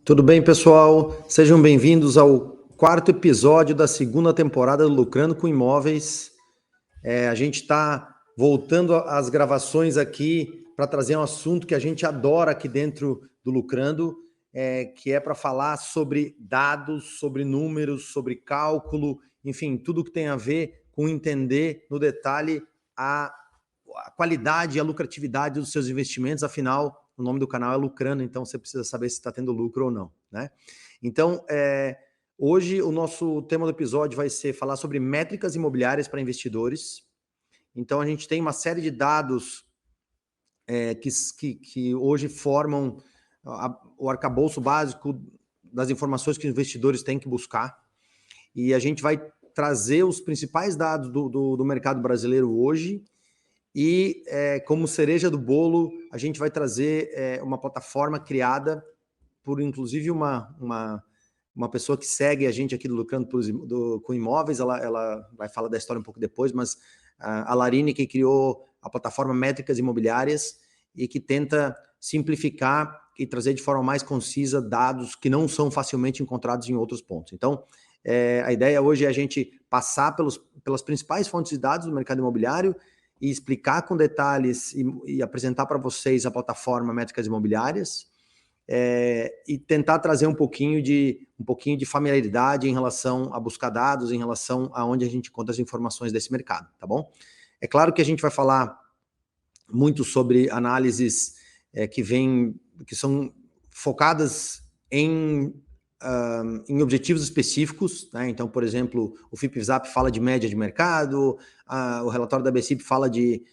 Tudo bem, pessoal? Sejam bem-vindos ao quarto episódio da segunda temporada do Lucrando com Imóveis. A gente está voltando às gravações aqui para trazer um assunto que a gente adora aqui dentro do Lucrando, que é para falar sobre dados, sobre números, sobre cálculo, enfim, tudo que tem a ver com entender no detalhe a qualidade e a lucratividade dos seus investimentos. Afinal, o nome do canal é Lucrando, então você precisa saber se está tendo lucro ou não, né? Então, hoje o nosso tema do episódio vai ser falar sobre métricas imobiliárias para investidores. Então, a gente tem uma série de dados que hoje formam o arcabouço básico das informações que os investidores têm que buscar. E a gente vai trazer os principais dados do mercado brasileiro hoje. E, como cereja do bolo, a gente vai trazer uma plataforma criada por, inclusive, uma pessoa que segue a gente aqui do Lucrando com Imóveis. Ela vai falar da história um pouco depois, mas a Larine, que criou a plataforma Métricas Imobiliárias e que tenta simplificar e trazer de forma mais concisa dados que não são facilmente encontrados em outros pontos. Então, a ideia hoje é a gente passar pelas principais fontes de dados do mercado imobiliário e explicar com detalhes e apresentar para vocês a plataforma Métricas Imobiliárias, e tentar trazer um pouquinho de familiaridade em relação a buscar dados, em relação a onde a gente encontra as informações desse mercado, tá bom? É claro que a gente vai falar muito sobre análises que são focadas em objetivos específicos, né? Então, por exemplo, o FIPZAP fala de média de mercado, o relatório da BCIP fala de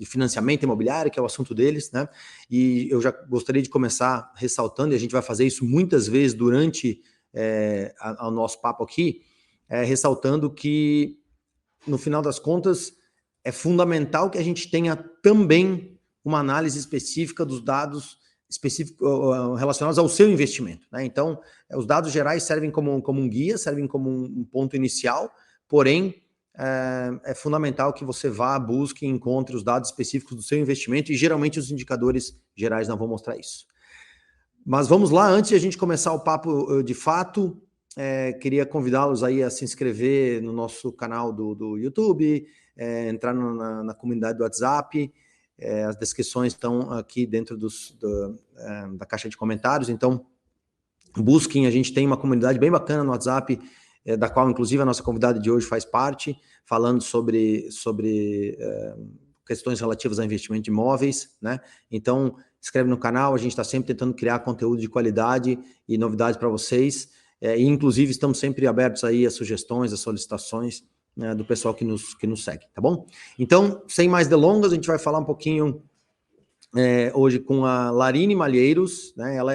financiamento imobiliário, que é o assunto deles, né? E eu já gostaria de começar ressaltando, e a gente vai fazer isso muitas vezes durante o nosso papo aqui, ressaltando que, no final das contas, é fundamental que a gente tenha também uma análise específica dos dados relacionados ao seu investimento, né? Então, os dados gerais servem como um guia, servem como um ponto inicial, porém, é fundamental que você vá, busque e encontre os dados específicos do seu investimento, e geralmente os indicadores gerais não vão mostrar isso. Mas vamos lá, antes de a gente começar o papo de fato, queria convidá-los aí a se inscrever no nosso canal do YouTube, entrar na comunidade do WhatsApp. As descrições estão aqui dentro da caixa de comentários, então busquem. A gente tem uma comunidade bem bacana no WhatsApp, da qual inclusive a nossa convidada de hoje faz parte, falando sobre questões relativas a investimento de imóveis, né? Então, inscreve no canal, a gente está sempre tentando criar conteúdo de qualidade e novidades para vocês, e inclusive estamos sempre abertos aí a sugestões, a solicitações, né, do pessoal que nos segue, tá bom? Então, sem mais delongas, a gente vai falar um pouquinho hoje com a Larine Malheiros, né? Ela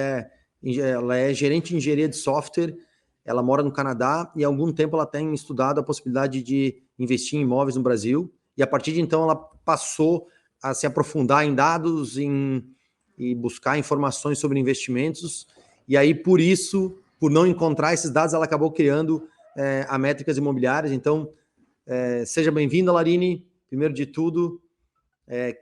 é gerente de engenharia de software, ela mora no Canadá e há algum tempo ela tem estudado a possibilidade de investir em imóveis no Brasil, e a partir de então ela passou a se aprofundar em dados e buscar informações sobre investimentos, e aí por isso, por não encontrar esses dados, ela acabou criando a Métricas Imobiliárias. Então, seja bem-vinda, Larine. Primeiro de tudo,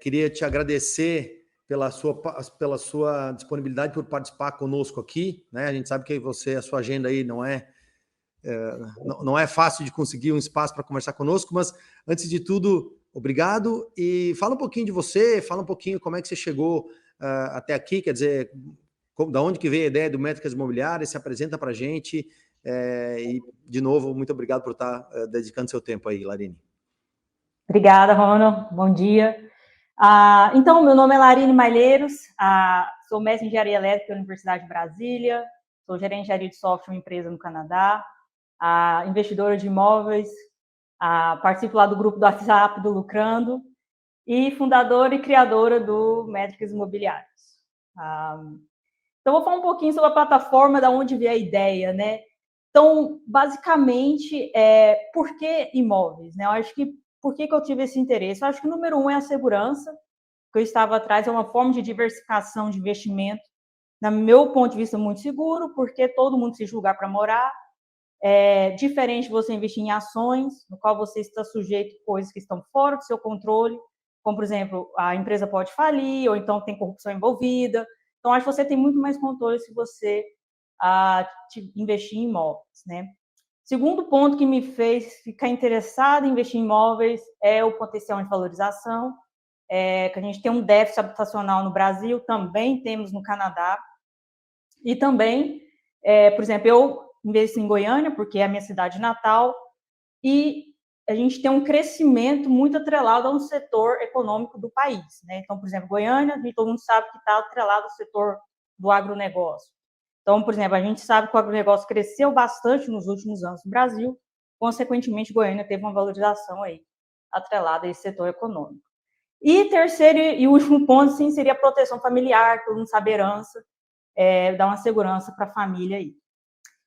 queria te agradecer pela sua disponibilidade por participar conosco aqui, né? A gente sabe que a sua agenda aí não é fácil de conseguir um espaço para conversar conosco, mas antes de tudo, obrigado, e fala um pouquinho de você, fala um pouquinho como é que você chegou até aqui, quer dizer, da onde que veio a ideia do Métricas Imobiliárias, se apresenta para a gente, e, de novo, muito obrigado por estar dedicando seu tempo aí, Larine. Obrigada, Ronald. Bom dia. Então, meu nome é Larine Malheiros, sou mestre em Engenharia Elétrica da Universidade de Brasília, sou gerente de engenharia de software em uma empresa no Canadá, investidora de imóveis, participo lá do grupo do WhatsApp do Lucrando e fundadora e criadora do Métricas Imobiliárias. Então, vou falar um pouquinho sobre a plataforma, da onde veio a ideia, né? Então, basicamente, por que imóveis, né? Eu acho que por que eu tive esse interesse? Eu acho que o número 1 é a segurança, que eu estava atrás, é uma forma de diversificação de investimento, no meu ponto de vista, muito seguro, porque todo mundo precisa de lugar para morar. É diferente de você investir em ações, no qual você está sujeito a coisas que estão fora do seu controle, como, por exemplo, a empresa pode falir, ou então tem corrupção envolvida. Então, acho que você tem muito mais controle se você investir em imóveis, né? Segundo ponto que me fez ficar interessada em investir em imóveis é o potencial de valorização, que a gente tem um déficit habitacional no Brasil, também temos no Canadá, e também, por exemplo, eu investo em Goiânia, porque é a minha cidade natal, e a gente tem um crescimento muito atrelado a um setor econômico do país, né? Então, por exemplo, Goiânia, todo mundo sabe que está atrelado ao setor do agronegócio. Então, por exemplo, a gente sabe que o agronegócio cresceu bastante nos últimos anos no Brasil, consequentemente, Goiânia teve uma valorização aí atrelada a esse setor econômico. E terceiro e último ponto, sim, seria a proteção familiar, todo mundo sabe herança, dar uma segurança para a família aí.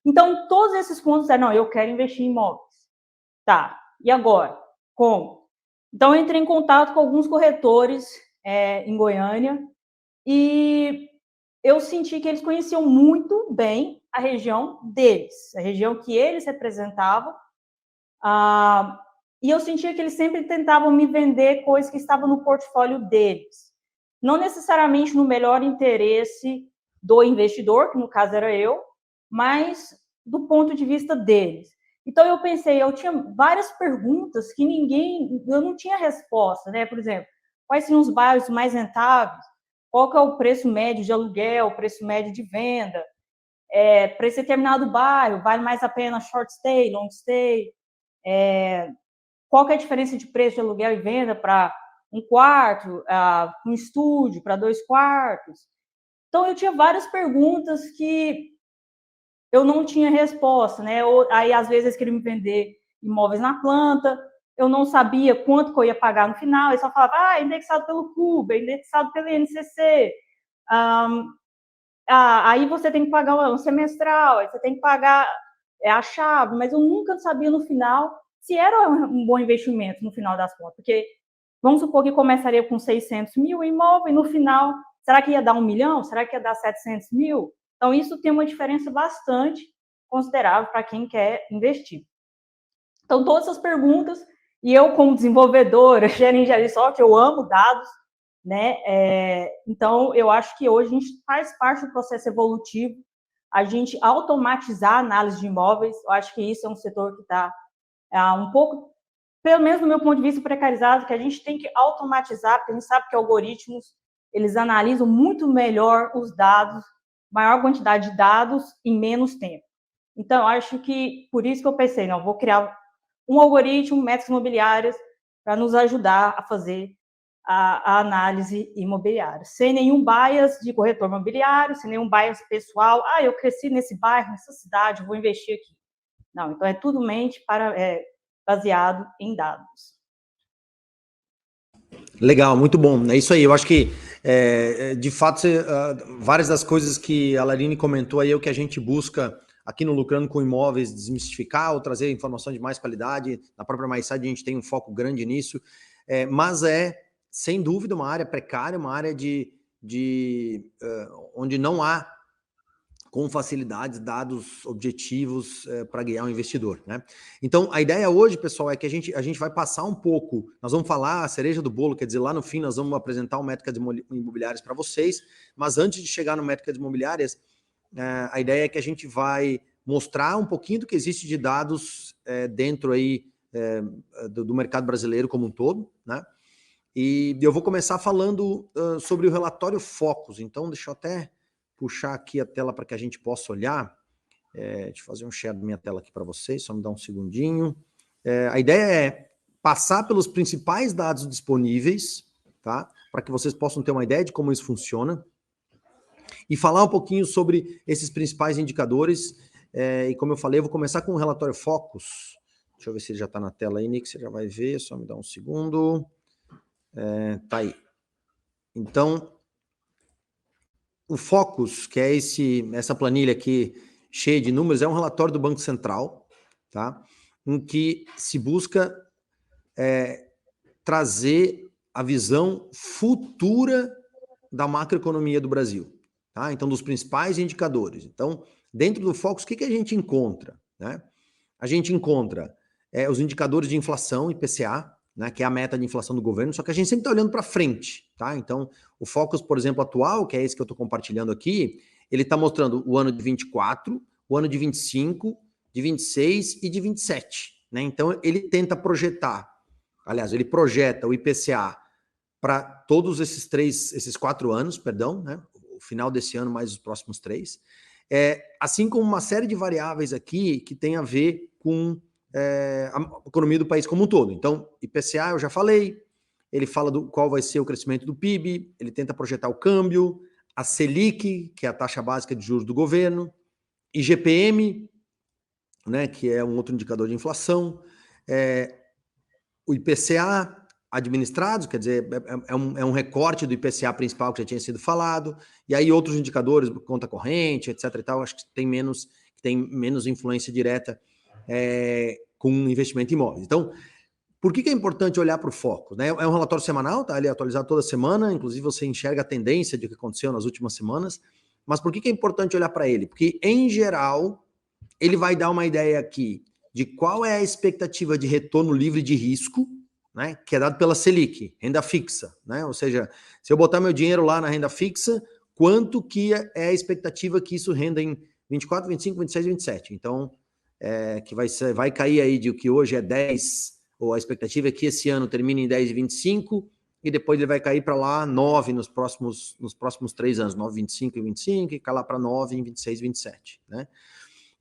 Então, todos esses pontos não, eu quero investir em imóveis. Tá, e agora? Como? Então, eu entrei em contato com alguns corretores em Goiânia e eu senti que eles conheciam muito bem a região deles, a região que eles representavam, e eu sentia que eles sempre tentavam me vender coisas que estavam no portfólio deles, não necessariamente no melhor interesse do investidor, que no caso era eu, mas do ponto de vista deles. Então, eu pensei, eu tinha várias perguntas que eu não tinha resposta, né? Por exemplo, quais são os bairros mais rentáveis? Qual que é o preço médio de aluguel, o preço médio de venda? Para esse determinado bairro, vale mais a pena short stay, long stay? Qual que é a diferença de preço de aluguel e venda para um quarto, um estúdio, para 2 quartos? Então, eu tinha várias perguntas que eu não tinha resposta, né? Aí, às vezes, eles queriam me vender imóveis na planta, eu não sabia quanto que eu ia pagar no final, eles só falavam, indexado pelo CUB, indexado pelo INCC, aí você tem que pagar um semestral, aí você tem que pagar a chave, mas eu nunca sabia no final se era um bom investimento no final das contas, porque vamos supor que começaria com 600 mil em imóvel e no final, será que ia dar 1 milhão? Será que ia dar 700 mil? Então, isso tem uma diferença bastante considerável para quem quer investir. Então, todas essas perguntas, e eu como desenvolvedora, gerente de software, eu amo dados, né? Então, eu acho que hoje a gente faz parte do processo evolutivo, a gente automatizar a análise de imóveis, eu acho que isso é um setor que está um pouco, pelo menos do meu ponto de vista, precarizado, que a gente tem que automatizar, porque a gente sabe que algoritmos, eles analisam muito melhor os dados, maior quantidade de dados em menos tempo. Então, eu acho que, por isso que eu pensei, não, vou criar um algoritmo, métricas imobiliárias, para nos ajudar a fazer a análise imobiliária, sem nenhum bias de corretor imobiliário, sem nenhum bias pessoal, eu cresci nesse bairro, nessa cidade, vou investir aqui. Não, então é tudo baseado em dados. Legal, muito bom. É isso aí. Eu acho que, de fato, várias das coisas que a Larine comentou aí é o que a gente busca aqui no Lucrando com Imóveis, desmistificar ou trazer informação de mais qualidade. Na própria MySide a gente tem um foco grande nisso, mas sem dúvida, uma área precária, uma área onde não há com facilidades, dados objetivos para guiar o investidor, né? Então, a ideia hoje, pessoal, é que a gente vai passar um pouco, nós vamos falar a cereja do bolo, quer dizer, lá no fim nós vamos apresentar o Métricas Imobiliárias para vocês, mas antes de chegar no Métricas Imobiliárias, a ideia é que a gente vai mostrar um pouquinho do que existe de dados dentro aí do mercado brasileiro como um todo, né? E eu vou começar falando sobre o relatório Focus. Então, deixa eu até puxar aqui a tela para que a gente possa olhar. Deixa eu fazer um share da minha tela aqui para vocês, só me dá um segundinho. A ideia é passar pelos principais dados disponíveis, tá? Para que vocês possam ter uma ideia de como isso funciona. E falar um pouquinho sobre esses principais indicadores. E como eu falei, eu vou começar com o relatório Focus. Deixa eu ver se ele já está na tela aí, Nick, você já vai ver, só me dá um segundo. Tá aí. Então, o Focus, que é essa planilha aqui cheia de números, é um relatório do Banco Central, tá? Em que se busca trazer a visão futura da macroeconomia do Brasil, tá? Então, dos principais indicadores. Então, dentro do Focus, o que a gente encontra, né? A gente encontra os indicadores de inflação, IPCA, né, que é a meta de inflação do governo, só que a gente sempre está olhando para frente, tá? Então, o Focus, por exemplo, atual, que é esse que eu estou compartilhando aqui, ele está mostrando o ano de 24, o ano de 25, de 26 e de 27, né? Então, ele tenta projetar, aliás, ele projeta o IPCA para todos esses 4 anos, perdão, né? O final desse ano mais os próximos 3, assim como uma série de variáveis aqui que tem a ver com a economia do país como um todo. Então, IPCA eu já falei, ele fala do qual vai ser o crescimento do PIB, ele tenta projetar o câmbio, a Selic, que é a taxa básica de juros do governo, IGPM, né, que é um outro indicador de inflação, o IPCA administrados, quer dizer, é um recorte do IPCA principal que já tinha sido falado, e aí outros indicadores, conta corrente, etc. e tal, acho que tem menos influência direta com investimento em imóveis. Então, por que é importante olhar para o foco? Né? É um relatório semanal, tá? Ele é atualizado toda semana, inclusive você enxerga a tendência de o que aconteceu nas últimas semanas, mas por que é importante olhar para ele? Porque, em geral, ele vai dar uma ideia aqui de qual é a expectativa de retorno livre de risco, né, que é dado pela Selic, renda fixa, né? Ou seja, se eu botar meu dinheiro lá na renda fixa, quanto que é a expectativa que isso renda em 24, 25, 26, 27? Então, que vai cair aí de o que hoje é 10, ou a expectativa é que esse ano termine em 10,25, e depois ele vai cair para lá 9 nos próximos 3 anos, 9,25 e 25, e cair lá para 9 em 26 e 27, né?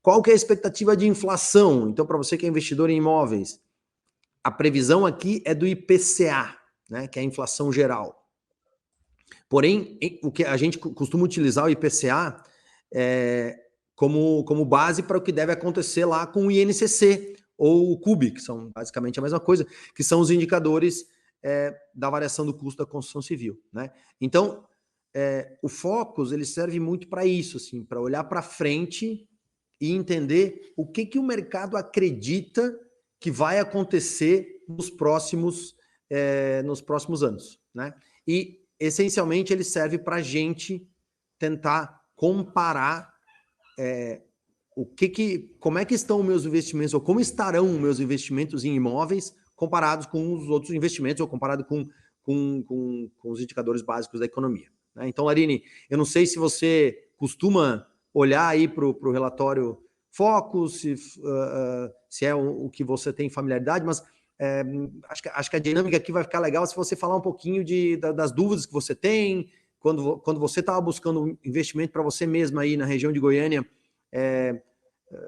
Qual que é a expectativa de inflação? Então, para você que é investidor em imóveis, a previsão aqui é do IPCA, né, que é a inflação geral. Porém, o que a gente costuma utilizar o IPCA como base para o que deve acontecer lá com o INCC ou o CUB, que são basicamente a mesma coisa, que são os indicadores da variação do custo da construção civil, né? Então, o Focus ele serve muito para isso, assim, para olhar para frente e entender o que o mercado acredita que vai acontecer nos próximos anos, né? E, essencialmente, ele serve para a gente tentar comparar como é que estão os meus investimentos, ou como estarão meus investimentos em imóveis comparados com os outros investimentos, ou comparado com os indicadores básicos da economia, né? Então, Larine, eu não sei se você costuma olhar aí para o relatório Focus, se é o que você tem familiaridade, mas acho que a dinâmica aqui vai ficar legal se você falar um pouquinho das dúvidas que você tem, quando você estava buscando investimento para você mesmo aí na região de Goiânia,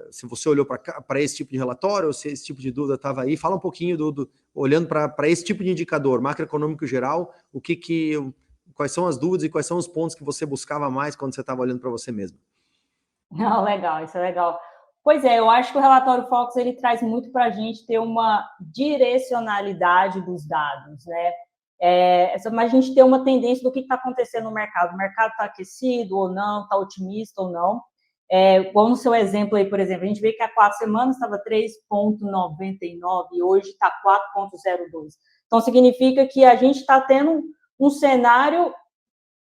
se você olhou para esse tipo de relatório, ou se esse tipo de dúvida estava aí, fala um pouquinho olhando para esse tipo de indicador macroeconômico geral, quais são as dúvidas e quais são os pontos que você buscava mais quando você estava olhando para você mesmo. Não, legal, isso é legal. Pois é, eu acho que o relatório Focus ele traz muito para a gente ter uma direcionalidade dos dados, né? Mas a gente ter uma tendência do que está acontecendo no mercado. O mercado está aquecido ou não, está otimista ou não. Como no seu exemplo aí, por exemplo, a gente vê que há 4 semanas estava 3,99 e hoje está 4,02. Então, significa que a gente está tendo um cenário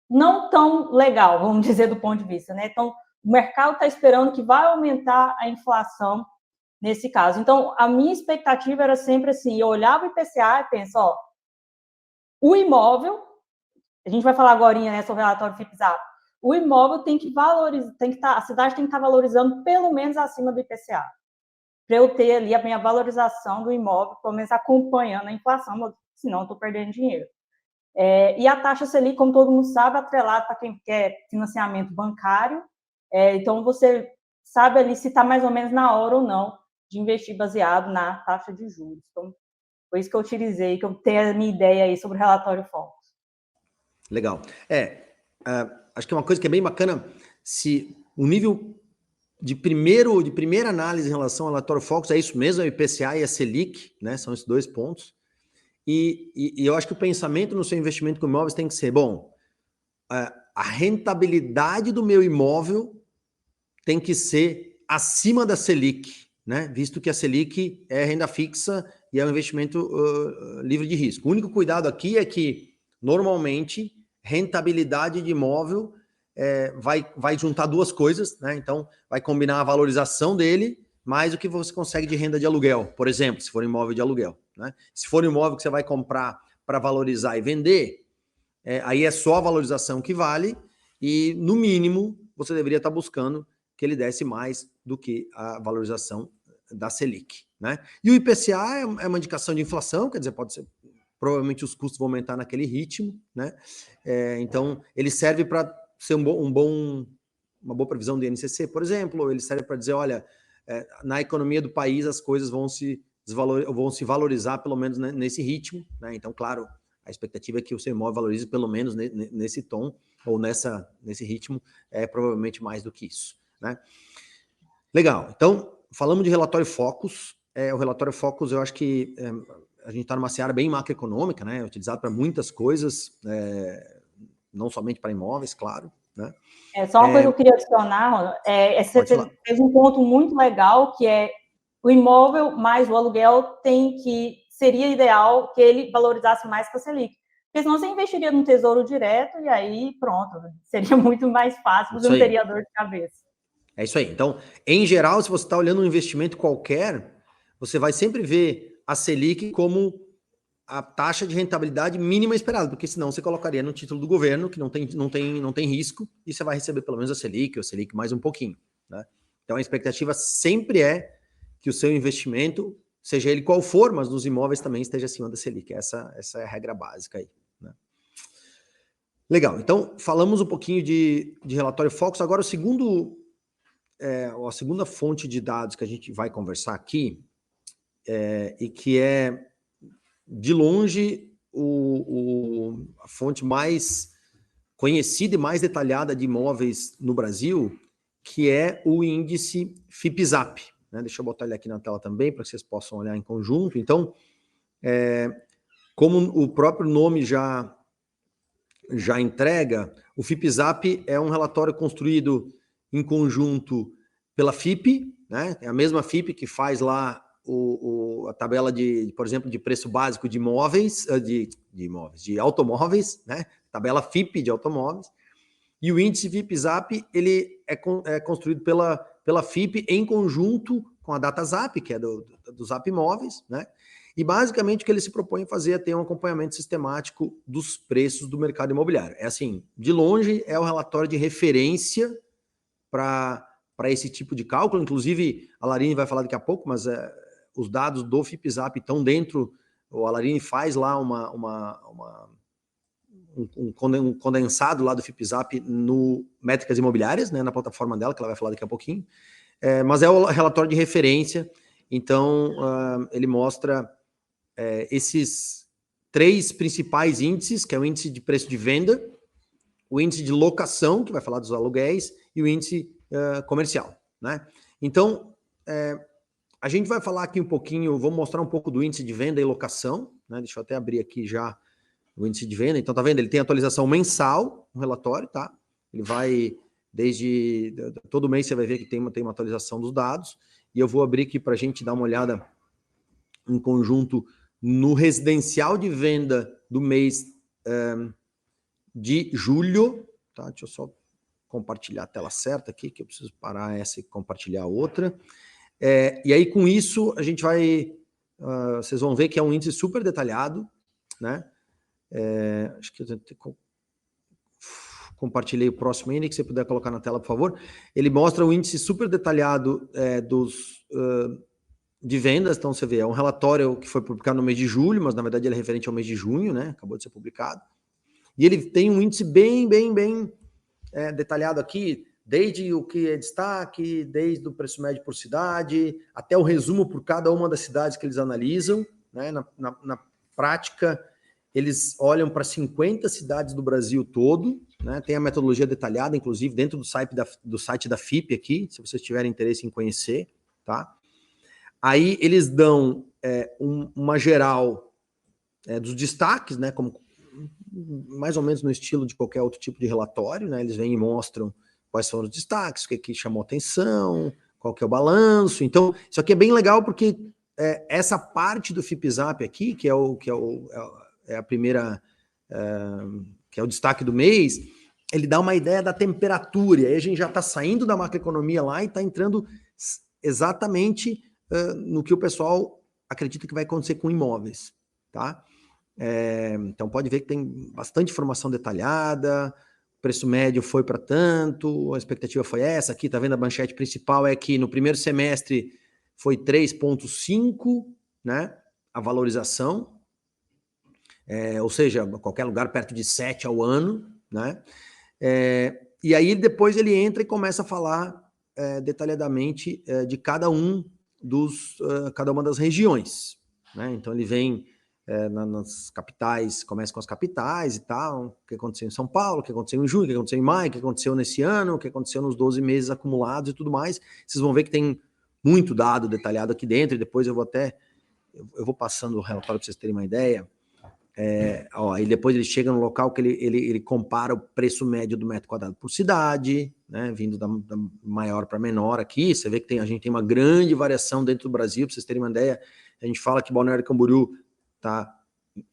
não tão legal, vamos dizer, do ponto de vista, né? Então, o mercado está esperando que vai aumentar a inflação nesse caso. Então, a minha expectativa era sempre assim, eu olhava o IPCA e penso, o imóvel, a gente vai falar agora, né, sobre o relatório FIPZAP, o imóvel tem que valorizar, a cidade tem que estar valorizando pelo menos acima do IPCA, para eu ter ali a minha valorização do imóvel, pelo menos acompanhando a inflação, senão eu estou perdendo dinheiro. E a taxa Selic, como todo mundo sabe, atrelada para quem quer financiamento bancário, então você sabe ali se está mais ou menos na hora ou não de investir baseado na taxa de juros. Então, foi isso que eu utilizei, que eu tenho a minha ideia aí sobre o relatório Focus. Legal. Acho que é uma coisa que é bem bacana, se o nível de primeira análise em relação ao relatório Focus é isso mesmo, é o IPCA e a Selic, né? São esses 2 pontos. E eu acho que o pensamento no seu investimento com imóveis tem que ser, a rentabilidade do meu imóvel tem que ser acima da Selic, né? Visto que a Selic é renda fixa e é um investimento livre de risco. O único cuidado aqui é que, normalmente, rentabilidade de imóvel vai juntar 2 coisas, né? Então, vai combinar a valorização dele mais o que você consegue de renda de aluguel, por exemplo, se for imóvel de aluguel, né? Se for um imóvel que você vai comprar para valorizar e vender, aí é só a valorização que vale e, no mínimo, você deveria estar buscando que ele desse mais do que a valorização da Selic, né? E o IPCA é uma indicação de inflação, quer dizer, pode ser, provavelmente os custos vão aumentar naquele ritmo, né? Então, ele serve para ser uma boa previsão do INCC, por exemplo, ou ele serve para dizer, olha, na economia do país as coisas vão se valorizar pelo menos nesse ritmo, né? Então, claro, a expectativa é que o seu imóvel valorize pelo menos nesse tom ou nesse ritmo, provavelmente mais do que isso, né? Legal, então falamos de relatório Focus. O relatório Focus, eu acho que a gente está numa seara bem macroeconômica, né? Utilizado para muitas coisas, não somente para imóveis, claro, né? Só uma coisa que eu queria adicionar, Ronald, você fez um ponto muito legal, que é o imóvel mais o aluguel seria ideal que ele valorizasse mais que a Selic. Porque senão você investiria no Tesouro Direto e aí pronto, seria muito mais fácil, você não teria dor de cabeça. É isso aí. Então, em geral, se você está olhando um investimento qualquer, você vai sempre ver a Selic como a taxa de rentabilidade mínima esperada, porque senão você colocaria no título do governo, que não tem risco, e você vai receber pelo menos a Selic, ou a Selic mais um pouquinho, né? Então, a expectativa sempre é que o seu investimento, seja ele qual for, mas nos imóveis também esteja acima da Selic. Essa é a regra básica aí, né? Legal, então falamos um pouquinho de relatório Focus. Agora a segunda fonte de dados que a gente vai conversar aqui, e que é de longe a fonte mais conhecida e mais detalhada de imóveis no Brasil, que é o índice FIPZAP, né? Deixa eu botar ele aqui na tela também, para que vocês possam olhar em conjunto. Então, como o próprio nome já entrega, o FIPZAP é um relatório construído em conjunto pela FIP, né? É a mesma FIP que faz lá a tabela por exemplo, de preço básico de imóveis, de automóveis, né? Tabela FIP de automóveis. E o índice FIPZAP, ele é construído pela FIP em conjunto com a DataZap, que é do Zap Imóveis, né? E basicamente o que ele se propõe a fazer é ter um acompanhamento sistemático dos preços do mercado imobiliário. É assim, de longe é o relatório de referência para esse tipo de cálculo. Inclusive, a Larini vai falar daqui a pouco, mas os dados do FIPZAP estão dentro, a Larini faz lá um condensado lá do FIPZAP no Métricas Imobiliárias, né, na plataforma dela, que ela vai falar daqui a pouquinho. Mas é o relatório de referência, então ele mostra esses 3 principais índices, que é o índice de preço de venda, o índice de locação, que vai falar dos aluguéis, e o índice comercial, né? Então, a gente vai falar aqui um pouquinho, vou mostrar um pouco do índice de venda e locação, né? Deixa eu até abrir aqui já o índice de venda. Então, tá vendo? Ele tem atualização mensal, um relatório, tá? Ele vai todo mês você vai ver que tem uma atualização dos dados, e eu vou abrir aqui para a gente dar uma olhada em conjunto no residencial de venda do mês de julho, tá? Deixa eu só compartilhar a tela certa aqui, que eu preciso parar essa e compartilhar a outra. E aí, com isso, a gente vai... vocês vão ver que é um índice super detalhado, né? Acho que eu compartilhei o próximo índice, se você puder colocar na tela, por favor. Ele mostra um índice super detalhado de vendas. Então, você vê, é um relatório que foi publicado no mês de julho, mas, na verdade, ele é referente ao mês de junho, né? Acabou de ser publicado. E ele tem um índice bem detalhado aqui, desde o que é destaque, desde o preço médio por cidade, até o resumo por cada uma das cidades que eles analisam, né? Na prática, eles olham para 50 cidades do Brasil todo, né? Tem a metodologia detalhada, inclusive, dentro do site da FIP aqui, se vocês tiverem interesse em conhecer, tá? Aí eles dão uma geral dos destaques, né? Como mais ou menos no estilo de qualquer outro tipo de relatório, né? Eles vêm e mostram quais foram os destaques, o que chamou atenção, qual que é o balanço. Então, isso aqui é bem legal porque essa parte do FIPZAP aqui, que é a primeira, que é o destaque do mês, ele dá uma ideia da temperatura, e aí a gente já está saindo da macroeconomia lá e está entrando exatamente no que o pessoal acredita que vai acontecer com imóveis, tá? Então pode ver que tem bastante informação detalhada, o preço médio foi para tanto, a expectativa foi essa, aqui tá vendo a manchete principal é que no primeiro semestre foi 3,5, né, a valorização, ou seja, qualquer lugar perto de 7 ao ano, né, e aí depois ele entra e começa a falar detalhadamente de cada uma das regiões, né, então ele vem nas capitais, começa com as capitais e tal, o que aconteceu em São Paulo, o que aconteceu em junho, o que aconteceu em maio, o que aconteceu nesse ano, o que aconteceu nos 12 meses acumulados e tudo mais. Vocês vão ver que tem muito dado detalhado aqui dentro, e depois eu vou passando o relatório para vocês terem uma ideia. E depois ele chega no local que ele compara o preço médio do metro quadrado por cidade, né, vindo da maior para menor aqui. Você vê que a gente tem uma grande variação dentro do Brasil, para vocês terem uma ideia. A gente fala que Balneário Camboriú tá,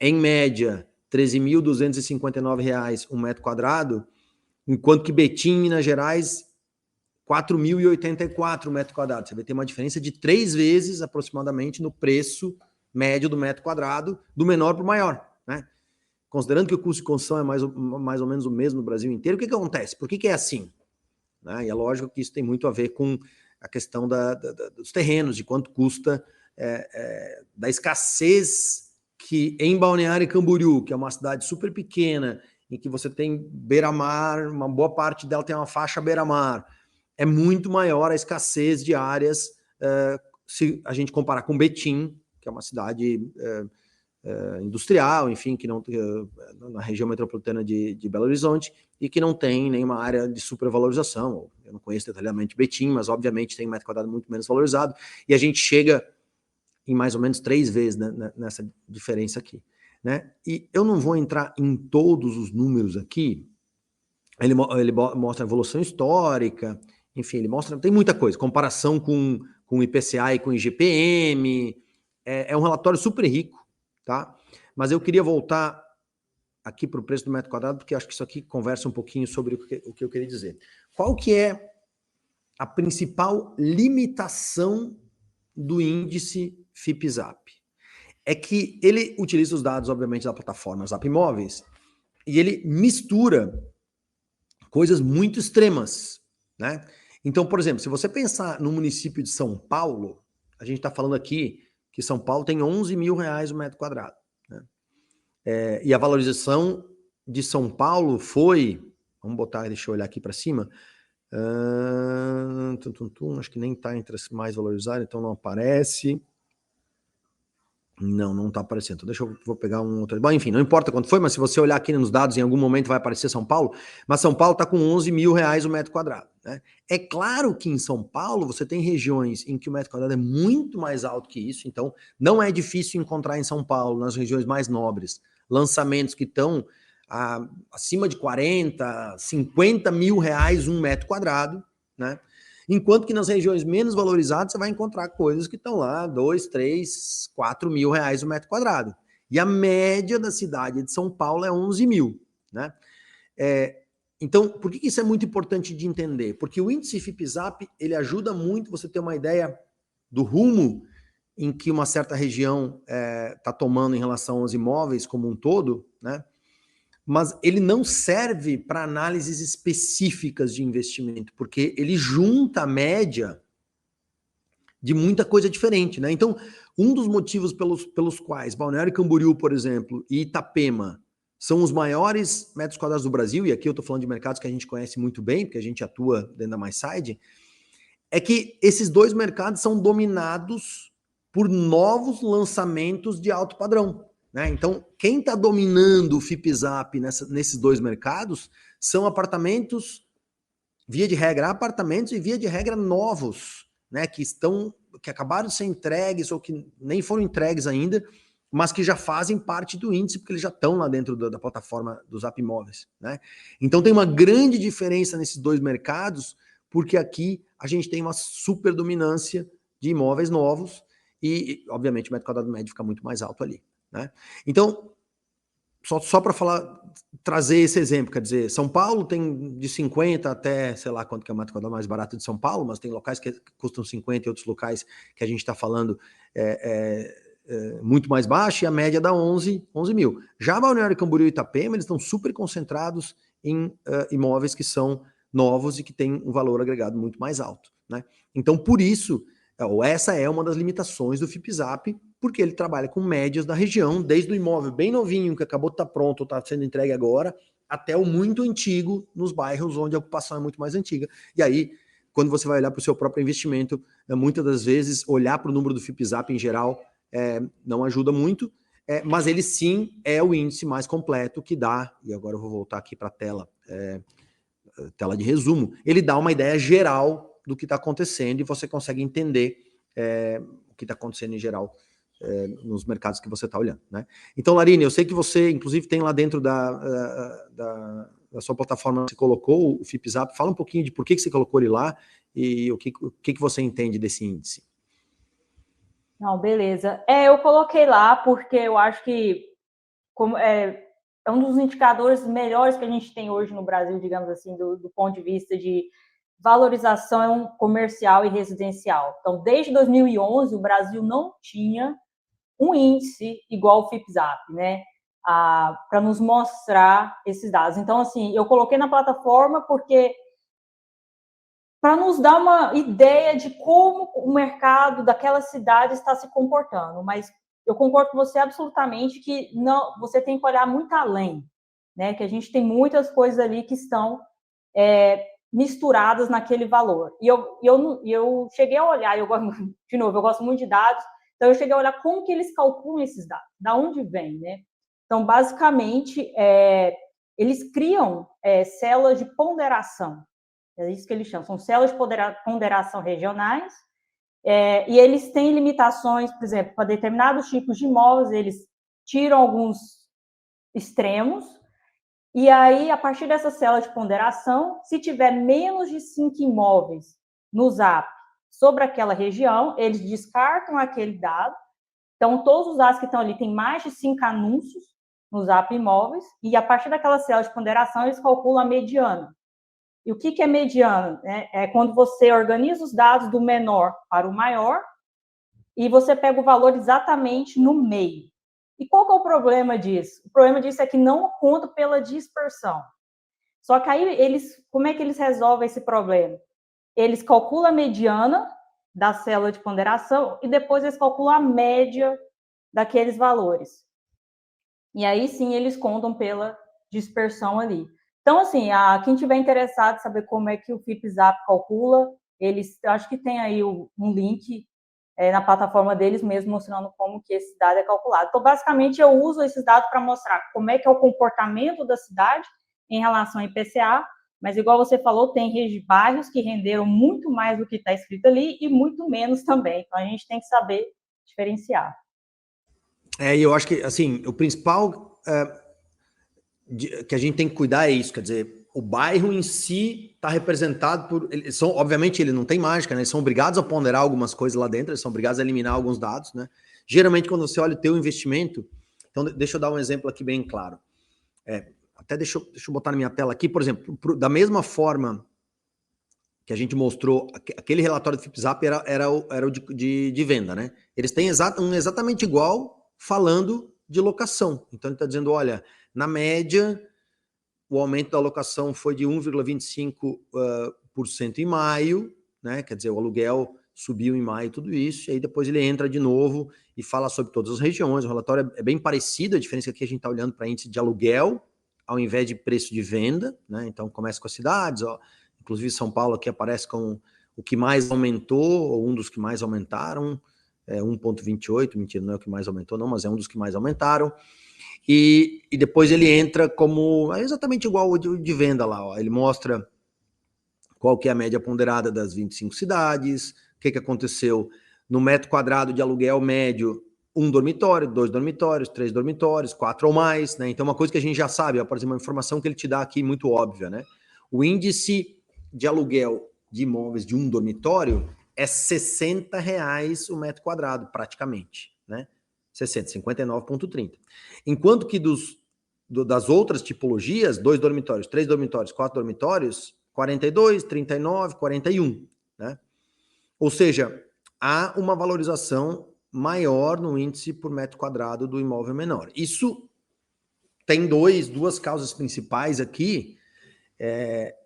em média, R$ 13.259 um metro quadrado, enquanto que Betim, Minas Gerais, R$ 4.084 um metro quadrado. Você vai ter uma diferença de 3 vezes, aproximadamente, no preço médio do metro quadrado, do menor para o maior, né? Considerando que o custo de construção é mais ou menos o mesmo no Brasil inteiro, o que acontece? Por que é assim? Né? E é lógico que isso tem muito a ver com a questão dos terrenos, de quanto custa, da escassez que em Balneário Camboriú, que é uma cidade super pequena, em que você tem beira-mar, uma boa parte dela tem uma faixa beira-mar, é muito maior a escassez de áreas se a gente comparar com Betim, que é uma cidade industrial, enfim, que não na região metropolitana de Belo Horizonte, e que não tem nenhuma área de supervalorização. Eu não conheço detalhadamente Betim, mas obviamente tem um metro quadrado muito menos valorizado, e a gente chega em mais ou menos 3 vezes, né, nessa diferença aqui, né? E eu não vou entrar em todos os números aqui. Ele mostra a evolução histórica, enfim, ele mostra, tem muita coisa, comparação com o IPCA e com o IGPM, é um relatório super rico, tá? Mas eu queria voltar aqui para o preço do metro quadrado, porque acho que isso aqui conversa um pouquinho sobre o que eu queria dizer. Qual que é a principal limitação do índice FIPZAP? É que ele utiliza os dados, obviamente, da plataforma Zap Imóveis, e ele mistura coisas muito extremas, né? Então, por exemplo, se você pensar no município de São Paulo, a gente está falando aqui que São Paulo tem R$ 11.000 o metro quadrado, né? E a valorização de São Paulo foi, vamos botar, deixa eu olhar aqui para cima, acho que nem está entre as mais valorizadas, então não aparece. Não está aparecendo. Então vou pegar um outro. Bom, enfim, não importa quanto foi, mas se você olhar aqui nos dados, em algum momento vai aparecer São Paulo, mas São Paulo está com R$ 11.000 o metro quadrado, né? É claro que em São Paulo você tem regiões em que o metro quadrado é muito mais alto que isso, então não é difícil encontrar em São Paulo, nas regiões mais nobres, lançamentos que estão acima de 40, 50 mil reais um metro quadrado, né? Enquanto que nas regiões menos valorizadas você vai encontrar coisas que estão lá 2, 3, 4 mil reais o metro quadrado. E a média da cidade de São Paulo é 11 mil, né? Então, por que isso é muito importante de entender? Porque o índice FIPZAP, ele ajuda muito você ter uma ideia do rumo em que uma certa região está tomando em relação aos imóveis como um todo, né? Mas ele não serve para análises específicas de investimento, porque ele junta a média de muita coisa diferente, né? Então, um dos motivos pelos quais Balneário Camboriú, por exemplo, e Itapema são os maiores metros quadrados do Brasil, e aqui eu estou falando de mercados que a gente conhece muito bem, porque a gente atua dentro da MySide, é que esses dois mercados são dominados por novos lançamentos de alto padrão. Né? Então, quem está dominando o FIPZAP nesses dois mercados são apartamentos, via de regra, apartamentos e via de regra novos, né? Que acabaram de ser entregues ou que nem foram entregues ainda, mas que já fazem parte do índice, porque eles já estão lá dentro da plataforma dos Zap Imóveis. Né? Então tem uma grande diferença nesses dois mercados, porque aqui a gente tem uma super dominância de imóveis novos e obviamente, o metro quadrado médio fica muito mais alto ali. Né? Então, só para trazer esse exemplo, quer dizer, São Paulo tem de 50 até, sei lá quanto que é o metro quadrado mais barato de São Paulo, mas tem locais que custam 50 e outros locais que a gente está falando muito mais baixa e a média dá 11 mil. Já Balneário Camboriú e Itapema, eles estão super concentrados em imóveis que são novos e que têm um valor agregado muito mais alto, né? Então, por isso, essa é uma das limitações do FIPZAP, porque ele trabalha com médias da região, desde o imóvel bem novinho, que acabou de estar pronto ou está sendo entregue agora, até o muito antigo, nos bairros onde a ocupação é muito mais antiga. E aí, quando você vai olhar para o seu próprio investimento, muitas das vezes, olhar para o número do FIPZAP em geral não ajuda muito, mas ele sim é o índice mais completo que dá, e agora eu vou voltar aqui para a tela de resumo, ele dá uma ideia geral do que está acontecendo e você consegue entender o que está acontecendo em geral nos mercados que você está olhando, né? Então, Larine, eu sei que você, inclusive, tem lá dentro da sua plataforma, você colocou o FIPZAP, fala um pouquinho de por que você colocou ele lá e o que você entende desse índice. Não, beleza. Eu coloquei lá porque eu acho que é um dos indicadores melhores que a gente tem hoje no Brasil, digamos assim, do ponto de vista de valorização comercial e residencial. Então, desde 2011, o Brasil não tinha um índice igual o FIPZAP, né? Para nos mostrar esses dados. Então, assim, eu coloquei na plataforma porque para nos dar uma ideia de como o mercado daquela cidade está se comportando. Mas eu concordo com você absolutamente que não, você tem que olhar muito além, né? Que a gente tem muitas coisas ali que estão misturadas naquele valor. E eu cheguei a olhar, eu gosto muito de dados, então eu cheguei a olhar como que eles calculam esses dados, da onde vem, né? Então, basicamente, eles criam células de ponderação. É isso que eles chamam, são células de ponderação regionais, e eles têm limitações, por exemplo, para determinados tipos de imóveis, eles tiram alguns extremos, e aí, a partir dessa célula de ponderação, se tiver menos de 5 imóveis no ZAP sobre aquela região, eles descartam aquele dado. Então, todos os dados que estão ali têm mais de 5 anúncios no ZAP Imóveis, e a partir daquela célula de ponderação, eles calculam a mediana. E o que é mediana? É quando você organiza os dados do menor para o maior e você pega o valor exatamente no meio. E qual que é o problema disso? O problema disso é que não conta pela dispersão. Só que aí, como é que eles resolvem esse problema? Eles calculam a mediana da célula de ponderação e depois eles calculam a média daqueles valores. E aí sim eles contam pela dispersão ali. Então, assim, quem tiver interessado em saber como é que o FIPZAP calcula, acho que tem aí um link na plataforma deles mesmo, mostrando como que esse dado é calculado. Então, basicamente, eu uso esses dados para mostrar como é que é o comportamento da cidade em relação ao IPCA, mas, igual você falou, tem bairros que renderam muito mais do que está escrito ali e muito menos também. Então, a gente tem que saber diferenciar. E eu acho que, assim, o principal que a gente tem que cuidar é isso, quer dizer, o bairro em si está representado por... obviamente, ele não tem mágica, né? Eles são obrigados a ponderar algumas coisas lá dentro, eles são obrigados a eliminar alguns dados, né? Geralmente, quando você olha o teu investimento... Então, deixa eu dar um exemplo aqui bem claro. Até deixa eu botar na minha tela aqui, por exemplo, da mesma forma que a gente mostrou, aquele relatório do FIPZAP era o de venda, né? Eles têm exatamente igual falando de locação. Então, ele está dizendo, olha, na média, o aumento da locação foi de 1,25% em maio, né? Quer dizer, o aluguel subiu em maio, tudo isso, e aí depois ele entra de novo e fala sobre todas as regiões. O relatório é bem parecido, a diferença é que a gente está olhando para índice de aluguel, ao invés de preço de venda, né? Então, começa com as cidades, inclusive São Paulo aqui aparece com o que mais aumentou, ou um dos que mais aumentaram, 1,28, mentira, não é o que mais aumentou não, mas é um dos que mais aumentaram, e depois ele entra como, exatamente igual o de venda lá, ó. Ele mostra qual que é a média ponderada das 25 cidades, o que aconteceu no metro quadrado de aluguel médio, 1 dormitório, 2 dormitórios, 3 dormitórios, 4 ou mais, né? Então, uma coisa que a gente já sabe, por exemplo, uma informação que ele te dá aqui muito óbvia, né? O índice de aluguel de imóveis de 1 dormitório é R$60 o metro quadrado, praticamente, né? 59,30. Enquanto que das outras tipologias, 2 dormitórios, 3 dormitórios, 4 dormitórios, 42, 39, 41, né? Ou seja, há uma valorização maior no índice por metro quadrado do imóvel menor. Isso tem duas causas principais aqui,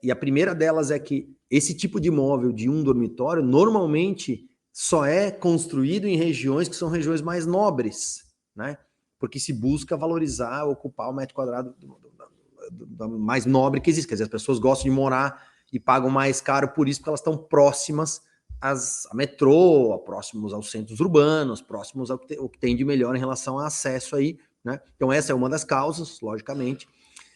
e a primeira delas é que esse tipo de imóvel de um dormitório normalmente só é construído em regiões que são regiões mais nobres, né? Porque se busca valorizar, ocupar o metro quadrado mais nobre que existe. Quer dizer, as pessoas gostam de morar e pagam mais caro por isso, porque elas estão próximas a metrô, próximos aos centros urbanos, próximos ao que tem de melhor em relação a acesso aí, né? Então essa é uma das causas, logicamente.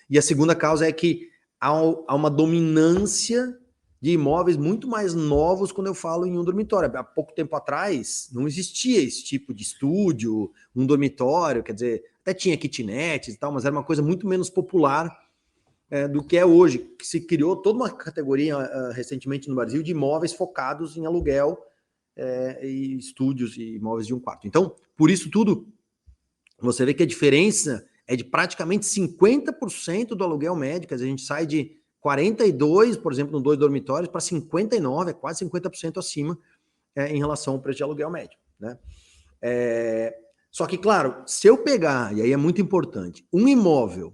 E a segunda causa é que há uma dominância de imóveis muito mais novos quando eu falo em um dormitório. Há pouco tempo atrás não existia esse tipo de estúdio, um dormitório, quer dizer, até tinha kitnets e tal, mas era uma coisa muito menos popular do que é hoje, que se criou toda uma categoria recentemente no Brasil de imóveis focados em aluguel e estúdios e imóveis de um quarto. Então, por isso tudo, você vê que a diferença é de praticamente 50% do aluguel médio, quer dizer, a gente sai de 42, por exemplo, no 2 dormitórios, para 59, é quase 50% acima em relação ao preço de aluguel médio, né? Só que, claro, se eu pegar, e aí é muito importante, um imóvel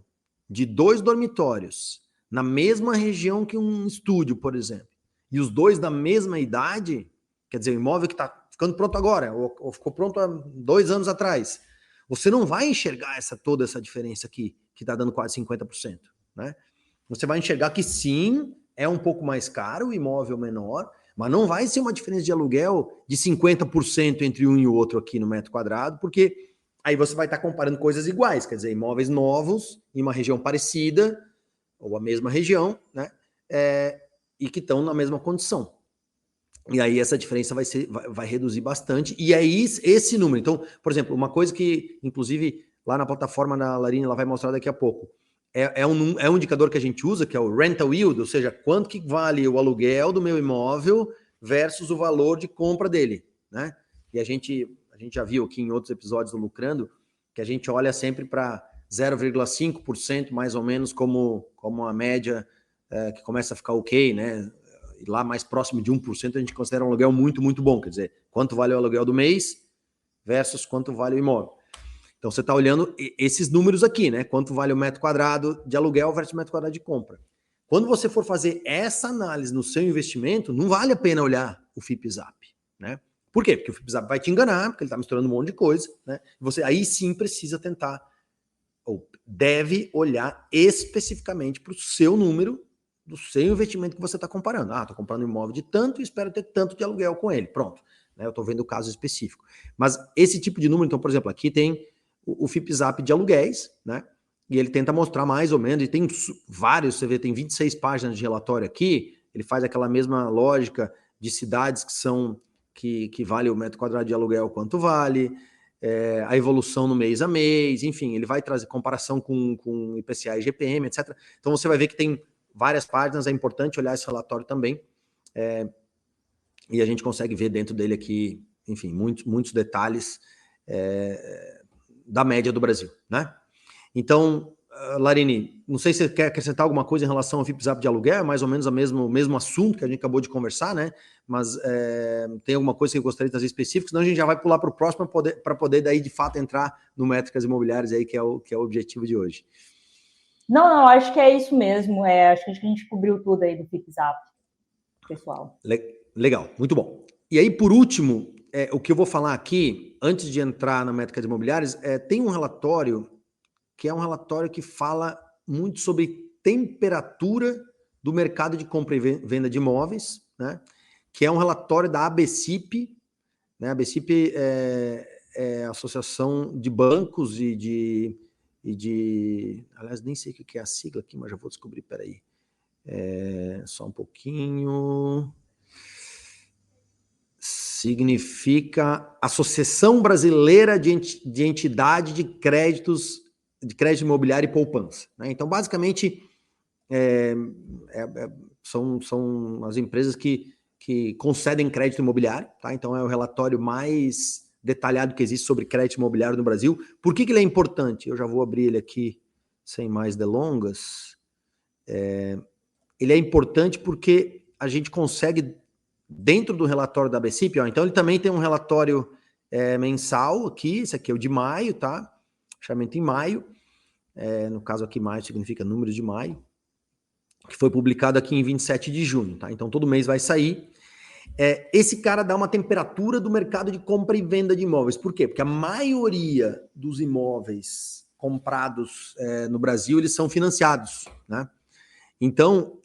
de 2 dormitórios na mesma região que um estúdio, por exemplo, e os dois da mesma idade, quer dizer, o imóvel que está ficando pronto agora, ou ficou pronto há 2 anos atrás, você não vai enxergar toda essa diferença aqui, que está dando quase 50%, né? Você vai enxergar que sim, é um pouco mais caro o imóvel menor, mas não vai ser uma diferença de aluguel de 50% entre um e o outro aqui no metro quadrado, porque aí você vai estar comparando coisas iguais, quer dizer, imóveis novos em uma região parecida, ou a mesma região, né? E que estão na mesma condição. E aí essa diferença vai reduzir bastante. E aí esse número. Então, por exemplo, uma coisa que, inclusive, lá na plataforma da Larine, ela vai mostrar daqui a pouco. É um indicador que a gente usa, que é o rental yield, ou seja, quanto que vale o aluguel do meu imóvel versus o valor de compra dele, né? E a gente já viu aqui em outros episódios do Lucrando, que a gente olha sempre para 0,5% mais ou menos como a média que começa a ficar ok, né? E lá mais próximo de 1% a gente considera um aluguel muito, muito bom. Quer dizer, quanto vale o aluguel do mês versus quanto vale o imóvel. Então você está olhando esses números aqui, né? Quanto vale o metro quadrado de aluguel versus metro quadrado de compra. Quando você for fazer essa análise no seu investimento, não vale a pena olhar o FIPZAP, né? Por quê? Porque o FIPZAP vai te enganar, porque ele está misturando um monte de coisa, né? Você aí sim precisa tentar, ou deve olhar especificamente para o seu número do seu investimento que você está comparando. Estou comprando um imóvel de tanto e espero ter tanto de aluguel com ele. Pronto. Né? Eu estou vendo o caso específico. Mas esse tipo de número, então, por exemplo, aqui tem o FIPZAP de aluguéis, né? E ele tenta mostrar mais ou menos, e tem vários, você vê, tem 26 páginas de relatório aqui, ele faz aquela mesma lógica de cidades que vale o metro quadrado de aluguel quanto vale, a evolução no mês a mês, enfim, ele vai trazer comparação com IPCA e GPM, etc. Então você vai ver que tem várias páginas, é importante olhar esse relatório também, e a gente consegue ver dentro dele aqui, enfim, muitos detalhes da média do Brasil, né? Então, Larine, não sei se você quer acrescentar alguma coisa em relação ao FIPZAP de aluguel, é mais ou menos o mesmo assunto que a gente acabou de conversar, né? Mas tem alguma coisa que eu gostaria de trazer específica, senão a gente já vai pular para o próximo para poder daí, de fato, entrar no Métricas Imobiliárias aí, que é o objetivo de hoje. Não, acho que é isso mesmo. Acho que a gente cobriu tudo aí do FIPZAP, pessoal. Legal, muito bom. E aí, por último, o que eu vou falar aqui, antes de entrar na Métricas Imobiliárias, tem um relatório que é um relatório que fala muito sobre temperatura do mercado de compra e venda de imóveis, né? Que é um relatório da ABCIP, né? A ABCIP é a Associação de Bancos e de... Aliás, nem sei o que é a sigla aqui, mas já vou descobrir, peraí. Só um pouquinho... Significa Associação Brasileira de Entidade de crédito imobiliário e poupança, né? Então, basicamente, são as empresas que concedem crédito imobiliário, tá? Então, é o relatório mais detalhado que existe sobre crédito imobiliário no Brasil. Por que ele é importante? Eu já vou abrir ele aqui sem mais delongas. Ele é importante porque a gente consegue, dentro do relatório da ABCIP, então ele também tem um relatório mensal aqui, esse aqui é o de maio, tá? Fechamento em maio, no caso aqui maio significa número de maio, que foi publicado aqui em 27 de junho, tá? Então todo mês vai sair. Esse cara dá uma temperatura do mercado de compra e venda de imóveis. Por quê? Porque a maioria dos imóveis comprados no Brasil, eles são financiados, né? Então,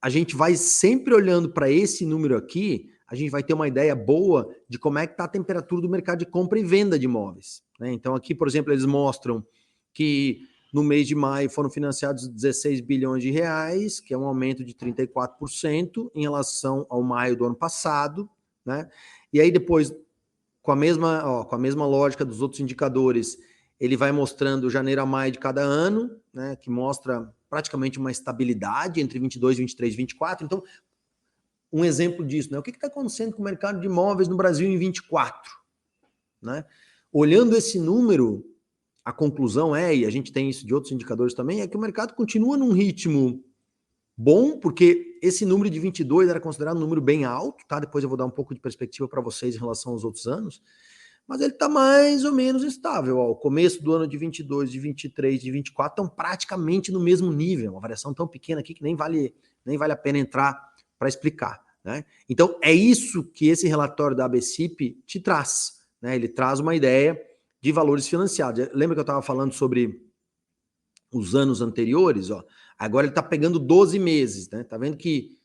a gente vai sempre olhando para esse número aqui, a gente vai ter uma ideia boa de como é que está a temperatura do mercado de compra e venda de imóveis, né? Então aqui, por exemplo, eles mostram que no mês de maio foram financiados 16 bilhões de reais, que é um aumento de 34% em relação ao maio do ano passado, né? E aí depois, com a mesma lógica dos outros indicadores, ele vai mostrando janeiro a maio de cada ano, né? Que mostra praticamente uma estabilidade entre 22, 23 e 24. Então, um exemplo disso, né? O que está acontecendo com o mercado de imóveis no Brasil em 24? Né? Olhando esse número, a conclusão e a gente tem isso de outros indicadores também, é que o mercado continua num ritmo bom, porque esse número de 22 era considerado um número bem alto, tá? Depois eu vou dar um pouco de perspectiva para vocês em relação aos outros anos, mas ele está mais ou menos estável. O começo do ano de 22, de 23, de 24 estão praticamente no mesmo nível, uma variação tão pequena aqui que nem vale a pena entrar para explicar, né? Então, é isso que esse relatório da ABCIP te traz, né? Ele traz uma ideia de valores financiados. Lembra que eu estava falando sobre os anos anteriores? Agora ele está pegando 12 meses, né? Tá vendo que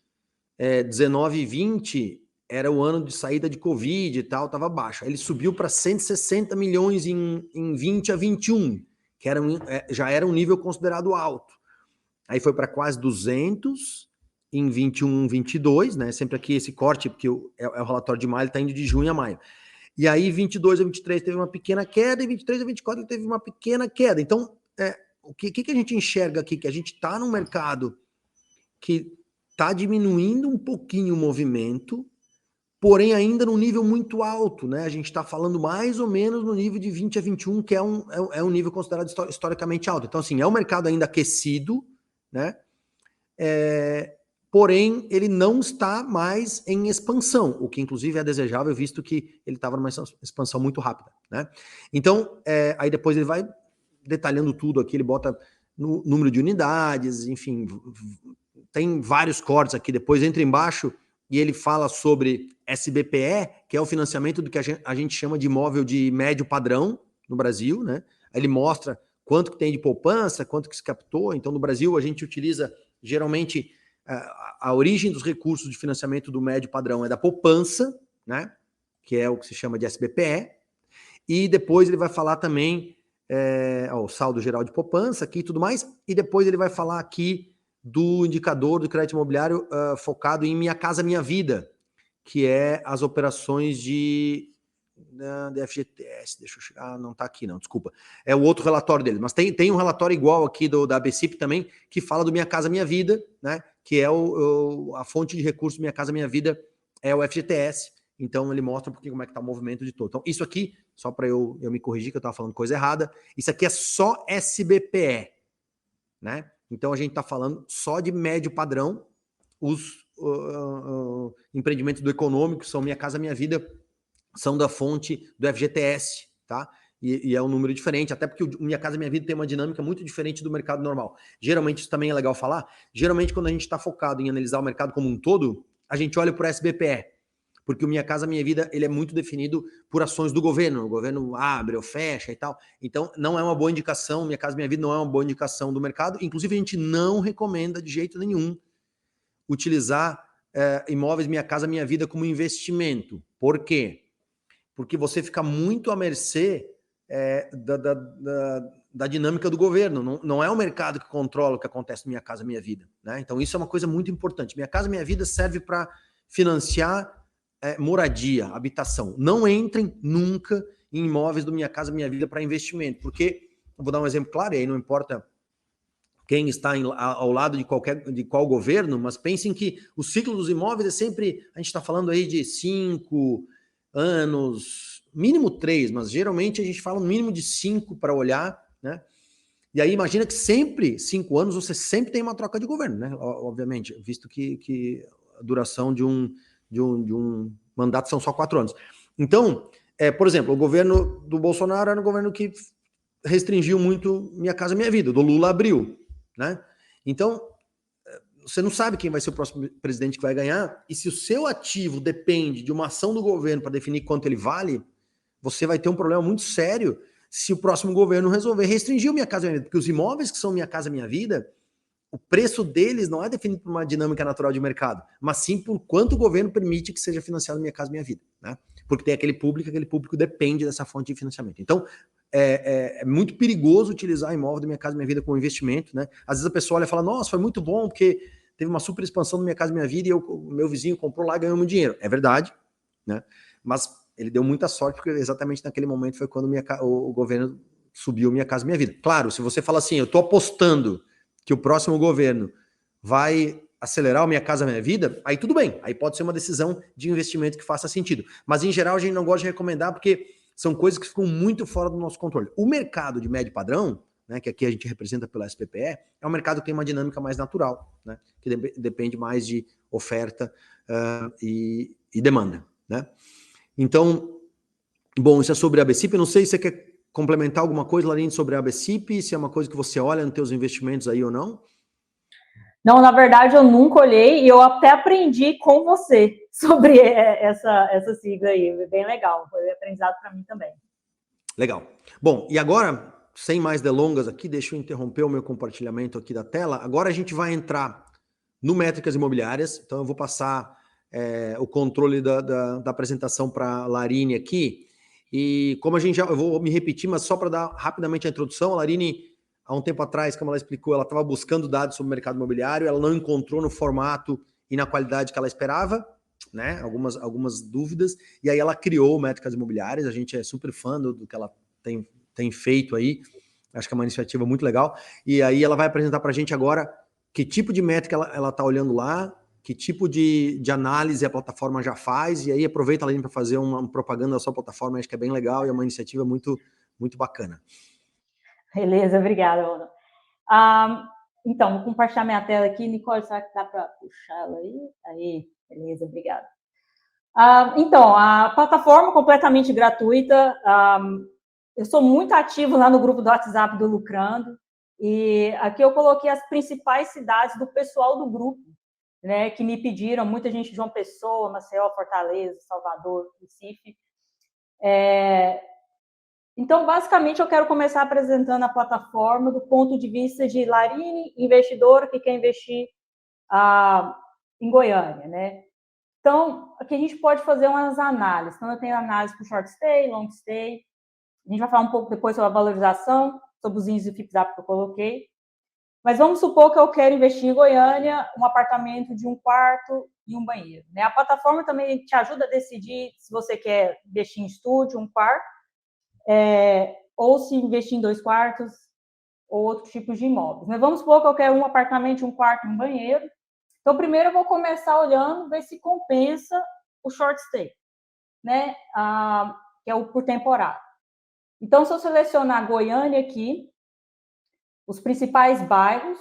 19 e 20 era o ano de saída de Covid e tal, estava baixo. Aí ele subiu para 160 milhões em 20 a 21, que já era um nível considerado alto. Aí foi para quase 200 em 21, 22, né? Sempre aqui esse corte, porque é o relatório de maio, ele está indo de junho a maio. E aí 22 a 23 teve uma pequena queda, e 23 a 24 teve uma pequena queda. Então, o que a gente enxerga aqui? Que a gente está num mercado que está diminuindo um pouquinho o movimento, porém ainda num nível muito alto, né? A gente está falando mais ou menos no nível de 20 a 21, que é um nível considerado historicamente alto. Então, assim, é um mercado ainda aquecido, né? Porém, ele não está mais em expansão, o que inclusive é desejável, visto que ele estava numa expansão muito rápida, né? Então, aí depois ele vai detalhando tudo aqui, ele bota no número de unidades, enfim, tem vários cortes aqui, depois entra embaixo e ele fala sobre SBPE, que é o financiamento do que a gente chama de imóvel de médio padrão no Brasil, né? Aí ele mostra quanto que tem de poupança, quanto que se captou. Então, no Brasil, a gente utiliza, geralmente, a origem dos recursos de financiamento do médio padrão é da poupança, né? Que é o que se chama de SBPE. E depois ele vai falar também o saldo geral de poupança aqui e tudo mais. E depois ele vai falar aqui do indicador do crédito imobiliário focado em Minha Casa Minha Vida, que é as operações de FGTS, deixa eu chegar, não está aqui não, desculpa, é o outro relatório dele, mas tem um relatório igual aqui da ABCIP também, que fala do Minha Casa Minha Vida, né, que é a fonte de recursos Minha Casa Minha Vida é o FGTS, então ele mostra como é que está o movimento de todo. Então isso aqui, só para eu me corrigir que eu estava falando coisa errada, isso aqui é só SBPE, né, então a gente está falando só de médio padrão, os empreendimentos do econômico são Minha Casa Minha Vida, são da fonte do FGTS, tá? E é um número diferente, até porque o Minha Casa Minha Vida tem uma dinâmica muito diferente do mercado normal. Geralmente, isso também é legal falar, geralmente quando a gente está focado em analisar o mercado como um todo, a gente olha para o SBPE, porque o Minha Casa Minha Vida ele é muito definido por ações do governo, o governo abre ou fecha e tal, então não é uma boa indicação, Minha Casa Minha Vida não é uma boa indicação do mercado, inclusive a gente não recomenda de jeito nenhum utilizar imóveis Minha Casa Minha Vida como investimento. Por quê? Porque você fica muito à mercê da dinâmica do governo. Não é o mercado que controla o que acontece no Minha Casa Minha Vida, né? Então isso é uma coisa muito importante. Minha Casa Minha Vida serve para financiar moradia, habitação. Não entrem nunca em imóveis do Minha Casa Minha Vida para investimento, porque, eu vou dar um exemplo claro, e aí não importa quem está ao lado de qual governo, mas pensem que o ciclo dos imóveis é sempre, a gente está falando aí de 5 anos, mínimo 3, mas geralmente a gente fala um mínimo de 5 para olhar, né? E aí imagina que sempre, 5 anos, você sempre tem uma troca de governo, né? Obviamente, visto que a duração de um mandato são só 4 anos. Então, por exemplo, o governo do Bolsonaro era um governo que restringiu muito Minha Casa Minha Vida, do Lula abriu, né? Então, você não sabe quem vai ser o próximo presidente que vai ganhar, e se o seu ativo depende de uma ação do governo para definir quanto ele vale, você vai ter um problema muito sério se o próximo governo resolver restringir o Minha Casa Minha Vida, porque os imóveis que são Minha Casa Minha Vida, o preço deles não é definido por uma dinâmica natural de mercado, mas sim por quanto o governo permite que seja financiado Minha Casa Minha Vida, né? Porque tem aquele público depende dessa fonte de financiamento. Então, é muito perigoso utilizar imóvel da Minha Casa Minha Vida como investimento, né? Às vezes a pessoa olha e fala, nossa, foi muito bom, porque teve uma super expansão do Minha Casa Minha Vida e o meu vizinho comprou lá e ganhou muito dinheiro. É verdade, né? Mas ele deu muita sorte, porque exatamente naquele momento foi quando o governo subiu Minha Casa Minha Vida. Claro, se você fala assim, eu estou apostando que o próximo governo vai acelerar o Minha Casa Minha Vida, aí tudo bem, aí pode ser uma decisão de investimento que faça sentido. Mas, em geral, a gente não gosta de recomendar, porque são coisas que ficam muito fora do nosso controle. O mercado de médio padrão, né, que aqui a gente representa pela SPPE, é um mercado que tem uma dinâmica mais natural, né, que depende mais de oferta e demanda, né? Então, bom, isso é sobre a ABCIP. Eu não sei se você quer complementar alguma coisa, Larine, sobre a ABCIP, se é uma coisa que você olha nos teus investimentos aí ou não? Não, na verdade, eu nunca olhei e eu até aprendi com você sobre essa sigla aí. Bem legal, foi aprendizado para mim também. Legal. Bom, e agora, sem mais delongas aqui, deixa eu interromper o meu compartilhamento aqui da tela. Agora a gente vai entrar no Métricas Imobiliárias, então eu vou passar o controle da apresentação para a Larine aqui. E como eu vou me repetir, mas só para dar rapidamente a introdução, a Larine, há um tempo atrás, como ela explicou, ela estava buscando dados sobre o mercado imobiliário, ela não encontrou no formato e na qualidade que ela esperava, né? Algumas dúvidas, e aí ela criou Métricas Imobiliárias. A gente é super fã do que ela tem feito aí, acho que é uma iniciativa muito legal, e aí ela vai apresentar para a gente agora que tipo de métrica ela está olhando lá, que tipo de análise a plataforma já faz, e aí aproveita ela para fazer uma propaganda da sua plataforma, acho que é bem legal e é uma iniciativa muito, muito bacana. Beleza, obrigada, Ana. Então, vou compartilhar minha tela aqui. Nicole, será que dá para puxar ela aí? Aí, beleza, obrigada. Então, a plataforma completamente gratuita. Eu sou muito ativo lá no grupo do WhatsApp do Lucrando, e aqui eu coloquei as principais cidades do pessoal do grupo, né, que me pediram, muita gente de João Pessoa, Maceió, Fortaleza, Salvador, Recife. Então, basicamente, eu quero começar apresentando a plataforma do ponto de vista de Larine, investidora que quer investir em Goiânia, né? Então, aqui a gente pode fazer umas análises. Então, eu tenho análise para short stay, long stay. A gente vai falar um pouco depois sobre a valorização, sobre os índices de FIPZAP que eu coloquei. Mas vamos supor que eu quero investir em Goiânia, um apartamento de 1 quarto e 1 banheiro, né? A plataforma também te ajuda a decidir se você quer investir em estúdio, 1 quarto, ou se investir em 2 quartos ou outros tipos de imóveis. Mas vamos supor que eu quero um apartamento de 1 quarto e 1 banheiro. Então, primeiro eu vou começar olhando, ver se compensa o short stay, né? Que é o por temporada. Então, se eu selecionar Goiânia aqui, os principais bairros,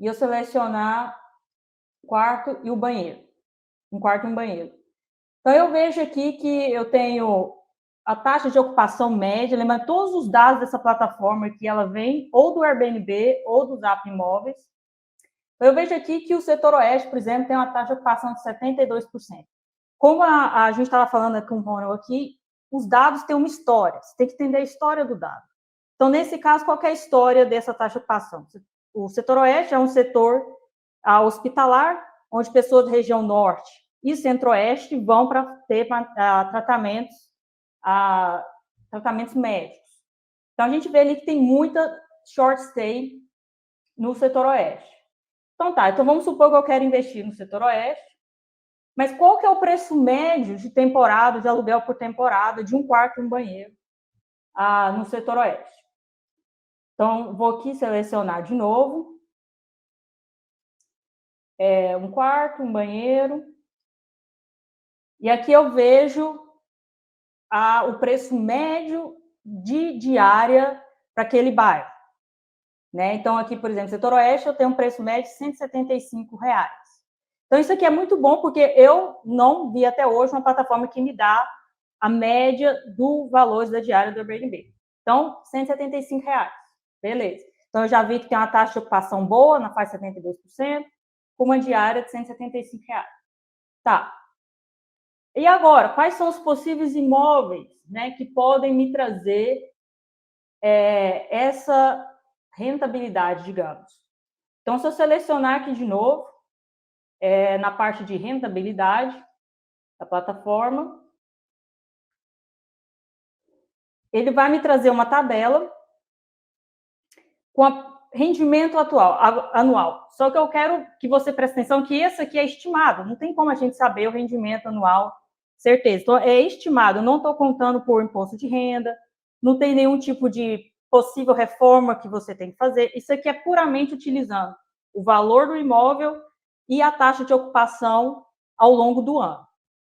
e eu selecionar o quarto e o banheiro. 1 quarto e 1 banheiro. Então, eu vejo aqui que eu tenho a taxa de ocupação média, lembrando todos os dados dessa plataforma aqui, ela vem ou do Airbnb ou do Zap Imóveis. Eu vejo aqui que o setor oeste, por exemplo, tem uma taxa de ocupação de 72%. Como a gente estava falando com o Ronald aqui, os dados têm uma história, você tem que entender a história do dado. Então, nesse caso, qual é a história dessa taxa de ocupação? O setor oeste é um setor hospitalar, onde pessoas da região norte e centro-oeste vão para ter tratamentos médicos. Então, a gente vê ali que tem muita short stay no setor oeste. Então, tá, então vamos supor que eu quero investir no setor oeste, mas qual que é o preço médio de temporada, de aluguel por temporada, de 1 quarto e 1 banheiro no setor oeste? Então, vou aqui selecionar de novo. 1 quarto, 1 banheiro. E aqui eu vejo o preço médio de diária para aquele bairro, né? Então, aqui, por exemplo, setor oeste, eu tenho um preço médio de R$175. Então, isso aqui é muito bom, porque eu não vi até hoje uma plataforma que me dá a média do valor da diária do Airbnb. Então, R$175. Beleza. Então, eu já vi que tem uma taxa de ocupação boa, na faixa 72%, com uma diária de R$175. Tá. E agora, quais são os possíveis imóveis, né, que podem me trazer essa rentabilidade, digamos? Então, se eu selecionar aqui de novo, na parte de rentabilidade da plataforma, ele vai me trazer uma tabela com o rendimento anual. Só que eu quero que você preste atenção que esse aqui é estimado. Não tem como a gente saber o rendimento anual, certeza. Então, é estimado. Eu não estou contando por imposto de renda, não tem nenhum tipo de possível reforma que você tem que fazer. Isso aqui é puramente utilizando o valor do imóvel e a taxa de ocupação ao longo do ano,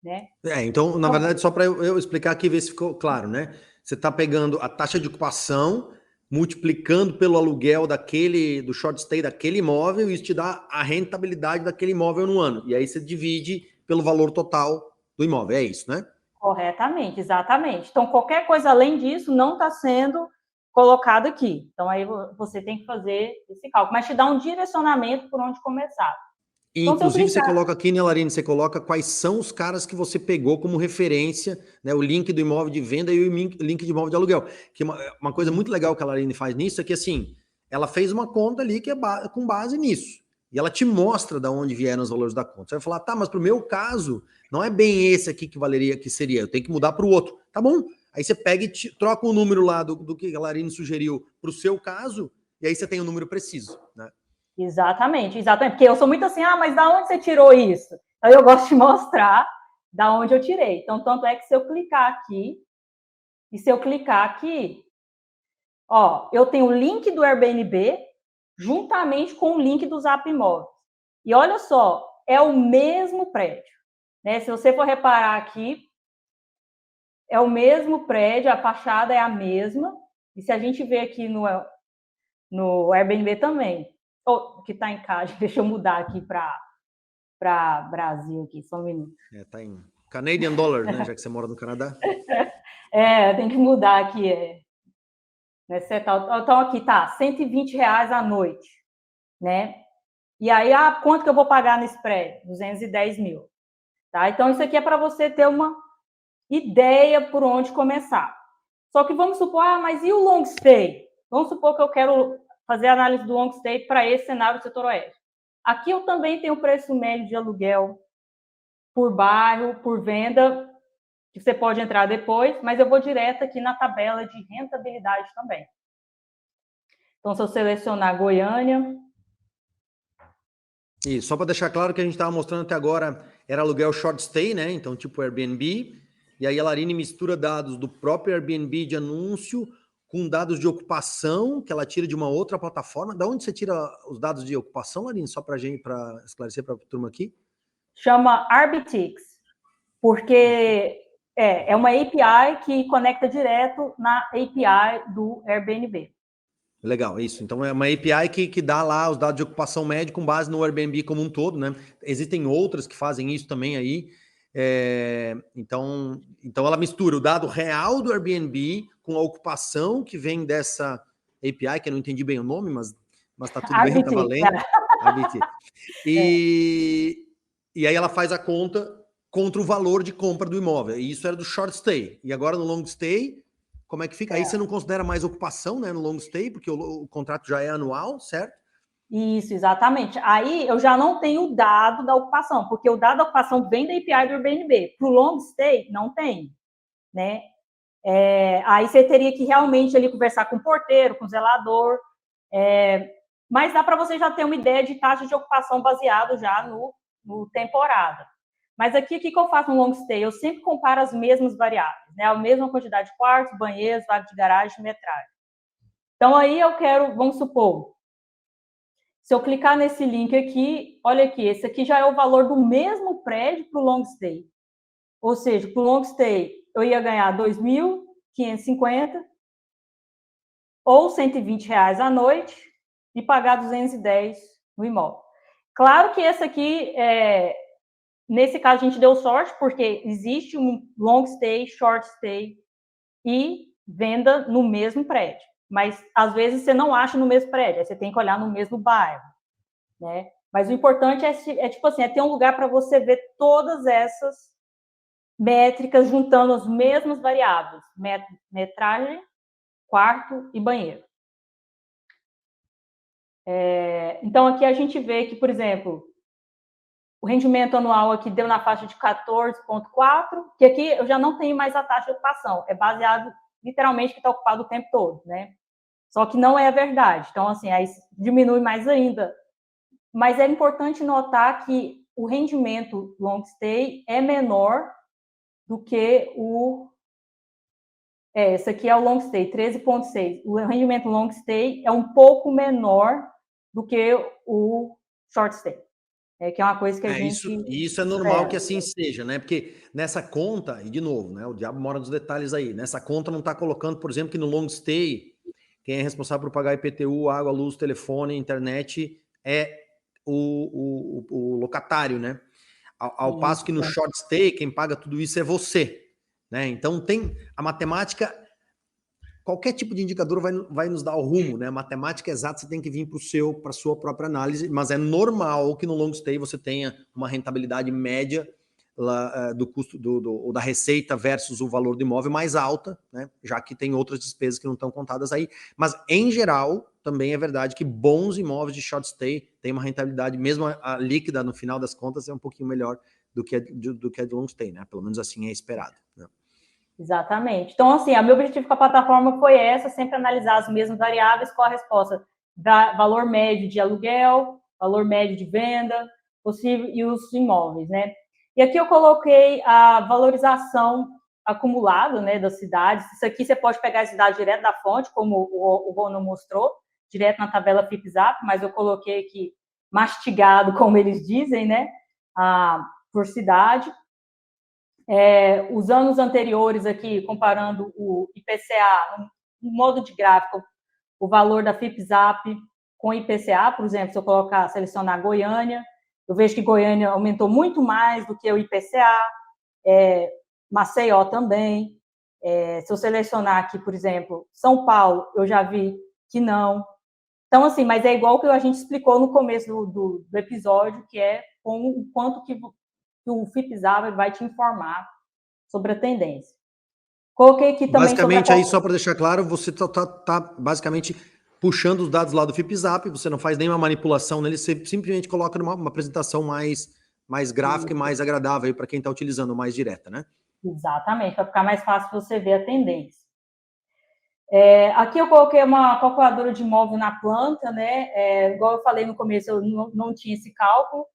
né? Então, na verdade, só para eu explicar aqui, ver se ficou claro, né? Você está pegando a taxa de ocupação, multiplicando pelo aluguel do short stay daquele imóvel, e isso te dá a rentabilidade daquele imóvel no ano. E aí você divide pelo valor total do imóvel, é isso, né? Corretamente, exatamente. Então, qualquer coisa além disso não está sendo colocado aqui. Então, aí você tem que fazer esse cálculo, mas te dá um direcionamento por onde começar. E, então, inclusive, você coloca aqui, né, Larine, você coloca quais são os caras que você pegou como referência, né, o link do imóvel de venda e o link de imóvel de aluguel. Que uma coisa muito legal que a Larine faz nisso é que, assim, ela fez uma conta ali que é com base nisso. E ela te mostra de onde vieram os valores da conta. Você vai falar, tá, mas pro meu caso, não é bem esse aqui que seria, eu tenho que mudar para o outro. Tá bom. Aí você pega e troca o número lá do que a Larine sugeriu para o seu caso, e aí você tem o número preciso, né? Exatamente, exatamente. Porque eu sou muito assim, mas da onde você tirou isso? Então, eu gosto de mostrar da onde eu tirei. Então, tanto é que se eu clicar aqui, ó, eu tenho o link do Airbnb juntamente com o link do Zap Imóveis. E olha só, é o mesmo prédio, né? Se você for reparar aqui, é o mesmo prédio, a fachada é a mesma. E se a gente ver aqui no Airbnb também, que está em casa, deixa eu mudar aqui para Brasil aqui, só um minuto. Tá em Canadian Dollar, né? Já que você mora no Canadá. Tem que mudar aqui. Então, aqui tá, R$120 à noite, né? E aí, quanto que eu vou pagar nesse prédio? 210 mil. Tá? Então, isso aqui é para você ter uma ideia por onde começar. Só que vamos supor, mas e o long stay? Vamos supor que eu quero fazer a análise do long stay para esse cenário do setor oeste. Aqui eu também tenho o preço médio de aluguel por bairro, por venda, que você pode entrar depois, mas eu vou direto aqui na tabela de rentabilidade também. Então, se eu selecionar Goiânia... E só para deixar claro que a gente estava mostrando até agora era aluguel short stay, né? Então, tipo Airbnb. E aí a Larine mistura dados do próprio Airbnb de anúncio com dados de ocupação que ela tira de uma outra plataforma. Da onde você tira os dados de ocupação, Larine? Só para esclarecer para a turma aqui. Chama Arbitix, porque é uma API que conecta direto na API do Airbnb. Legal, isso. Então é uma API que dá lá os dados de ocupação média com base no Airbnb como um todo, né? Existem outras que fazem isso também aí. Então ela mistura o dado real do Airbnb com a ocupação que vem dessa API, que eu não entendi bem o nome, mas tá tudo bem, tá valendo. E aí ela faz a conta contra o valor de compra do imóvel. E isso era do short stay. E agora no long stay, como é que fica? Aí você não considera mais ocupação, né, no long stay, porque o contrato já é anual, certo? Isso, exatamente. Aí eu já não tenho o dado da ocupação, porque o dado da ocupação vem da API do Airbnb. Para o long stay, não tem, né? Aí você teria que realmente ali conversar com o porteiro, com o zelador, mas dá para você já ter uma ideia de taxa de ocupação baseado já no temporada. Mas aqui, o que eu faço no long stay? Eu sempre comparo as mesmas variáveis, né? A mesma quantidade de quartos, banheiros, vaga de garagem, metragem. Então, aí eu quero, vamos supor, se eu clicar nesse link aqui, olha aqui, esse aqui já é o valor do mesmo prédio para o long stay. Ou seja, para o long stay, eu ia ganhar 2.550 ou R$120 à noite e pagar 210 no imóvel. Claro que esse aqui nesse caso a gente deu sorte, porque existe um long stay, short stay e venda no mesmo prédio. Mas, às vezes, você não acha no mesmo prédio, aí você tem que olhar no mesmo bairro, né? Mas o importante tipo assim, é ter um lugar para você ver todas essas métricas juntando as mesmas variáveis, metragem, quarto e banheiro. Então, aqui a gente vê que, por exemplo, o rendimento anual aqui deu na faixa de 14,4, que aqui eu já não tenho mais a taxa de ocupação, é baseado literalmente que está ocupado o tempo todo, né? Só que não é a verdade. Então, assim, aí diminui mais ainda. Mas é importante notar que o rendimento long stay é menor do que o... esse aqui é o long stay, 13,6. O rendimento long stay é um pouco menor do que o short stay. Que é uma coisa que a gente... Isso é normal que assim seja, né? Porque nessa conta, e de novo, né? O diabo mora nos detalhes aí. Nessa conta não está colocando, por exemplo, que no long stay, quem é responsável por pagar IPTU, água, luz, telefone, internet, é o locatário, né? Ao passo que no short stay, quem paga tudo isso é você, né? Então tem a matemática... Qualquer tipo de indicador vai nos dar o rumo, né? A matemática exata você tem que vir para a sua própria análise, mas é normal que no long stay você tenha uma rentabilidade média do custo da receita versus o valor do imóvel mais alta, né? Já que tem outras despesas que não estão contadas aí. Mas, em geral, também é verdade que bons imóveis de short stay têm uma rentabilidade, mesmo a líquida, no final das contas, é um pouquinho melhor do que a de long stay, né? Pelo menos assim é esperado, né? Exatamente. Então, assim, o meu objetivo com a plataforma foi sempre analisar as mesmas variáveis com a resposta da valor médio de aluguel, valor médio de venda, possível e os imóveis, né? E aqui eu coloquei a valorização acumulada, né, das cidades. Isso aqui você pode pegar a cidade direto da fonte, como o Rono mostrou, direto na tabela FIPZAP, mas eu coloquei aqui mastigado, como eles dizem, né, por cidade. Os anos anteriores aqui, comparando o IPCA, no modo de gráfico, o valor da FIPZAP com o IPCA, por exemplo, se eu selecionar Goiânia, eu vejo que Goiânia aumentou muito mais do que o IPCA, Maceió também. Se eu selecionar aqui, por exemplo, São Paulo, eu já vi que não. Então, assim, mas é igual que a gente explicou no começo do episódio, que é com o quanto que o FIPZAP vai te informar sobre a tendência. Coloquei aqui também basicamente, aí só para deixar claro, você tá basicamente puxando os dados lá do FIPZAP, você não faz nenhuma manipulação nele, você simplesmente coloca numa apresentação mais gráfica e mais agradável para quem está utilizando, mais direta, né? Exatamente, para ficar mais fácil você ver a tendência. Aqui eu coloquei uma calculadora de imóvel na planta, né? Igual eu falei no começo, eu não tinha esse cálculo.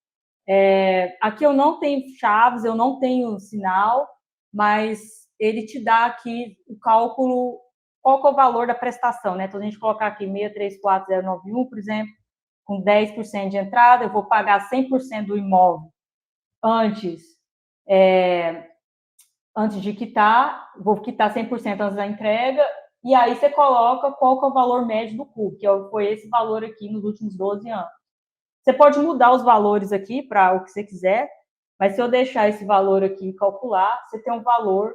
Aqui eu não tenho chaves, eu não tenho sinal, mas ele te dá aqui o cálculo, qual que é o valor da prestação, né? Então, a gente colocar aqui 634091, por exemplo, com 10% de entrada, eu vou pagar 100% do imóvel antes de quitar, vou quitar 100% antes da entrega, e aí você coloca qual que é o valor médio do CUB, que foi esse valor aqui nos últimos 12 anos. Você pode mudar os valores aqui para o que você quiser, mas se eu deixar esse valor aqui e calcular, você tem um valor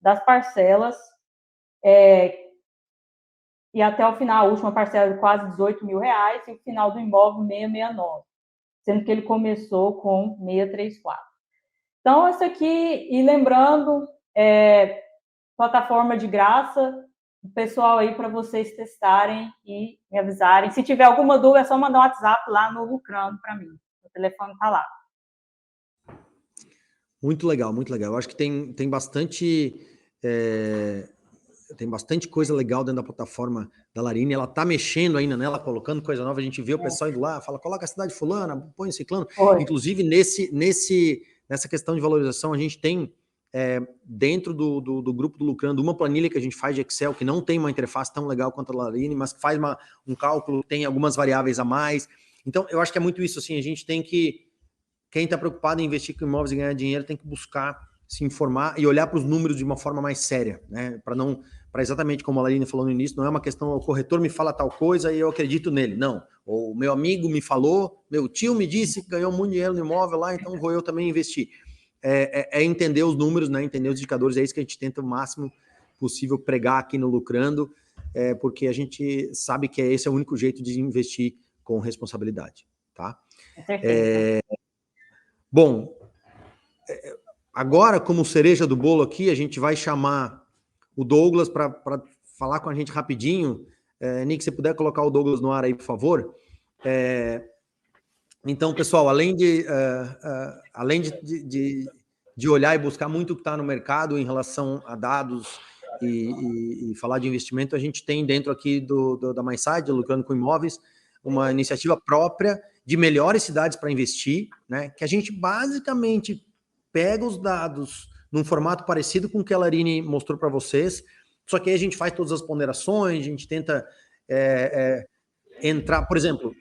das parcelas e até o final, a última parcela de quase R$18 mil e o final do imóvel 669, sendo que ele começou com 634. Então, isso aqui, e lembrando, plataforma de graça, o pessoal aí para vocês testarem e me avisarem. Se tiver alguma dúvida, é só mandar um WhatsApp lá no Lucrando para mim. O telefone está lá. Muito legal, muito legal. Eu acho que tem bastante coisa legal dentro da plataforma da Larine. Ela tá mexendo ainda nela, colocando coisa nova. A gente vê o pessoal indo lá, fala, coloca a cidade fulana, põe o ciclano. Inclusive, nessa questão de valorização, a gente tem dentro do grupo do Lucrando uma planilha que a gente faz de Excel, que não tem uma interface tão legal quanto a Larine, mas que faz um cálculo, tem algumas variáveis a mais. Então, eu acho que é muito isso, assim, a gente tem que... Quem está preocupado em investir com imóveis e ganhar dinheiro tem que buscar se informar e olhar para os números de uma forma mais séria, né? Para para exatamente como a Larine falou no início, não é uma questão, o corretor me fala tal coisa e eu acredito nele, não. O meu amigo me falou, meu tio me disse que ganhou muito dinheiro no imóvel lá, então vou eu também investir. É entender os números, né, entender os indicadores, é isso que a gente tenta o máximo possível pregar aqui no Lucrando, porque a gente sabe que esse é o único jeito de investir com responsabilidade, tá? Com certeza. Bom, agora, como cereja do bolo aqui, a gente vai chamar o Douglas para falar com a gente rapidinho. Nick, se você puder colocar o Douglas no ar aí, por favor. Então, pessoal, além de olhar e buscar muito o que está no mercado em relação a dados e falar de investimento, a gente tem dentro aqui da MySide, Lucrando com Imóveis, uma iniciativa própria de melhores cidades para investir, né? Que a gente basicamente pega os dados num formato parecido com o que a Larine mostrou para vocês, só que aí a gente faz todas as ponderações, a gente tenta entrar, por exemplo,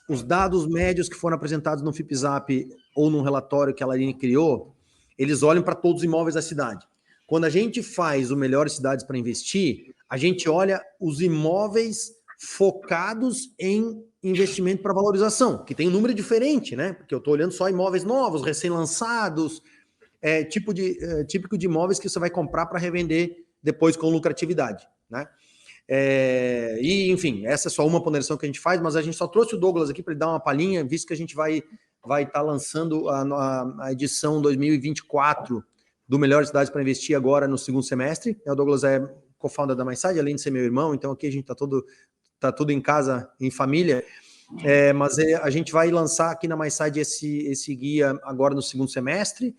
os dados médios que foram apresentados no FIPZAP ou num relatório que a Larine criou, eles olham para todos os imóveis da cidade. Quando a gente faz o Melhores Cidades para Investir, a gente olha os imóveis focados em investimento para valorização, que tem um número diferente, né? Porque eu estou olhando só imóveis novos, recém-lançados, típico de imóveis que você vai comprar para revender depois com lucratividade, né? E, enfim, essa é só uma ponderação que a gente faz, mas a gente só trouxe o Douglas aqui para ele dar uma palhinha, visto que a gente vai estar lançando a edição 2024 do Melhores Cidades para Investir agora no segundo semestre. O Douglas é co-founder da MySide, além de ser meu irmão, então aqui a gente está tudo em casa, em família. Mas a gente vai lançar aqui na MySide esse guia agora no segundo semestre.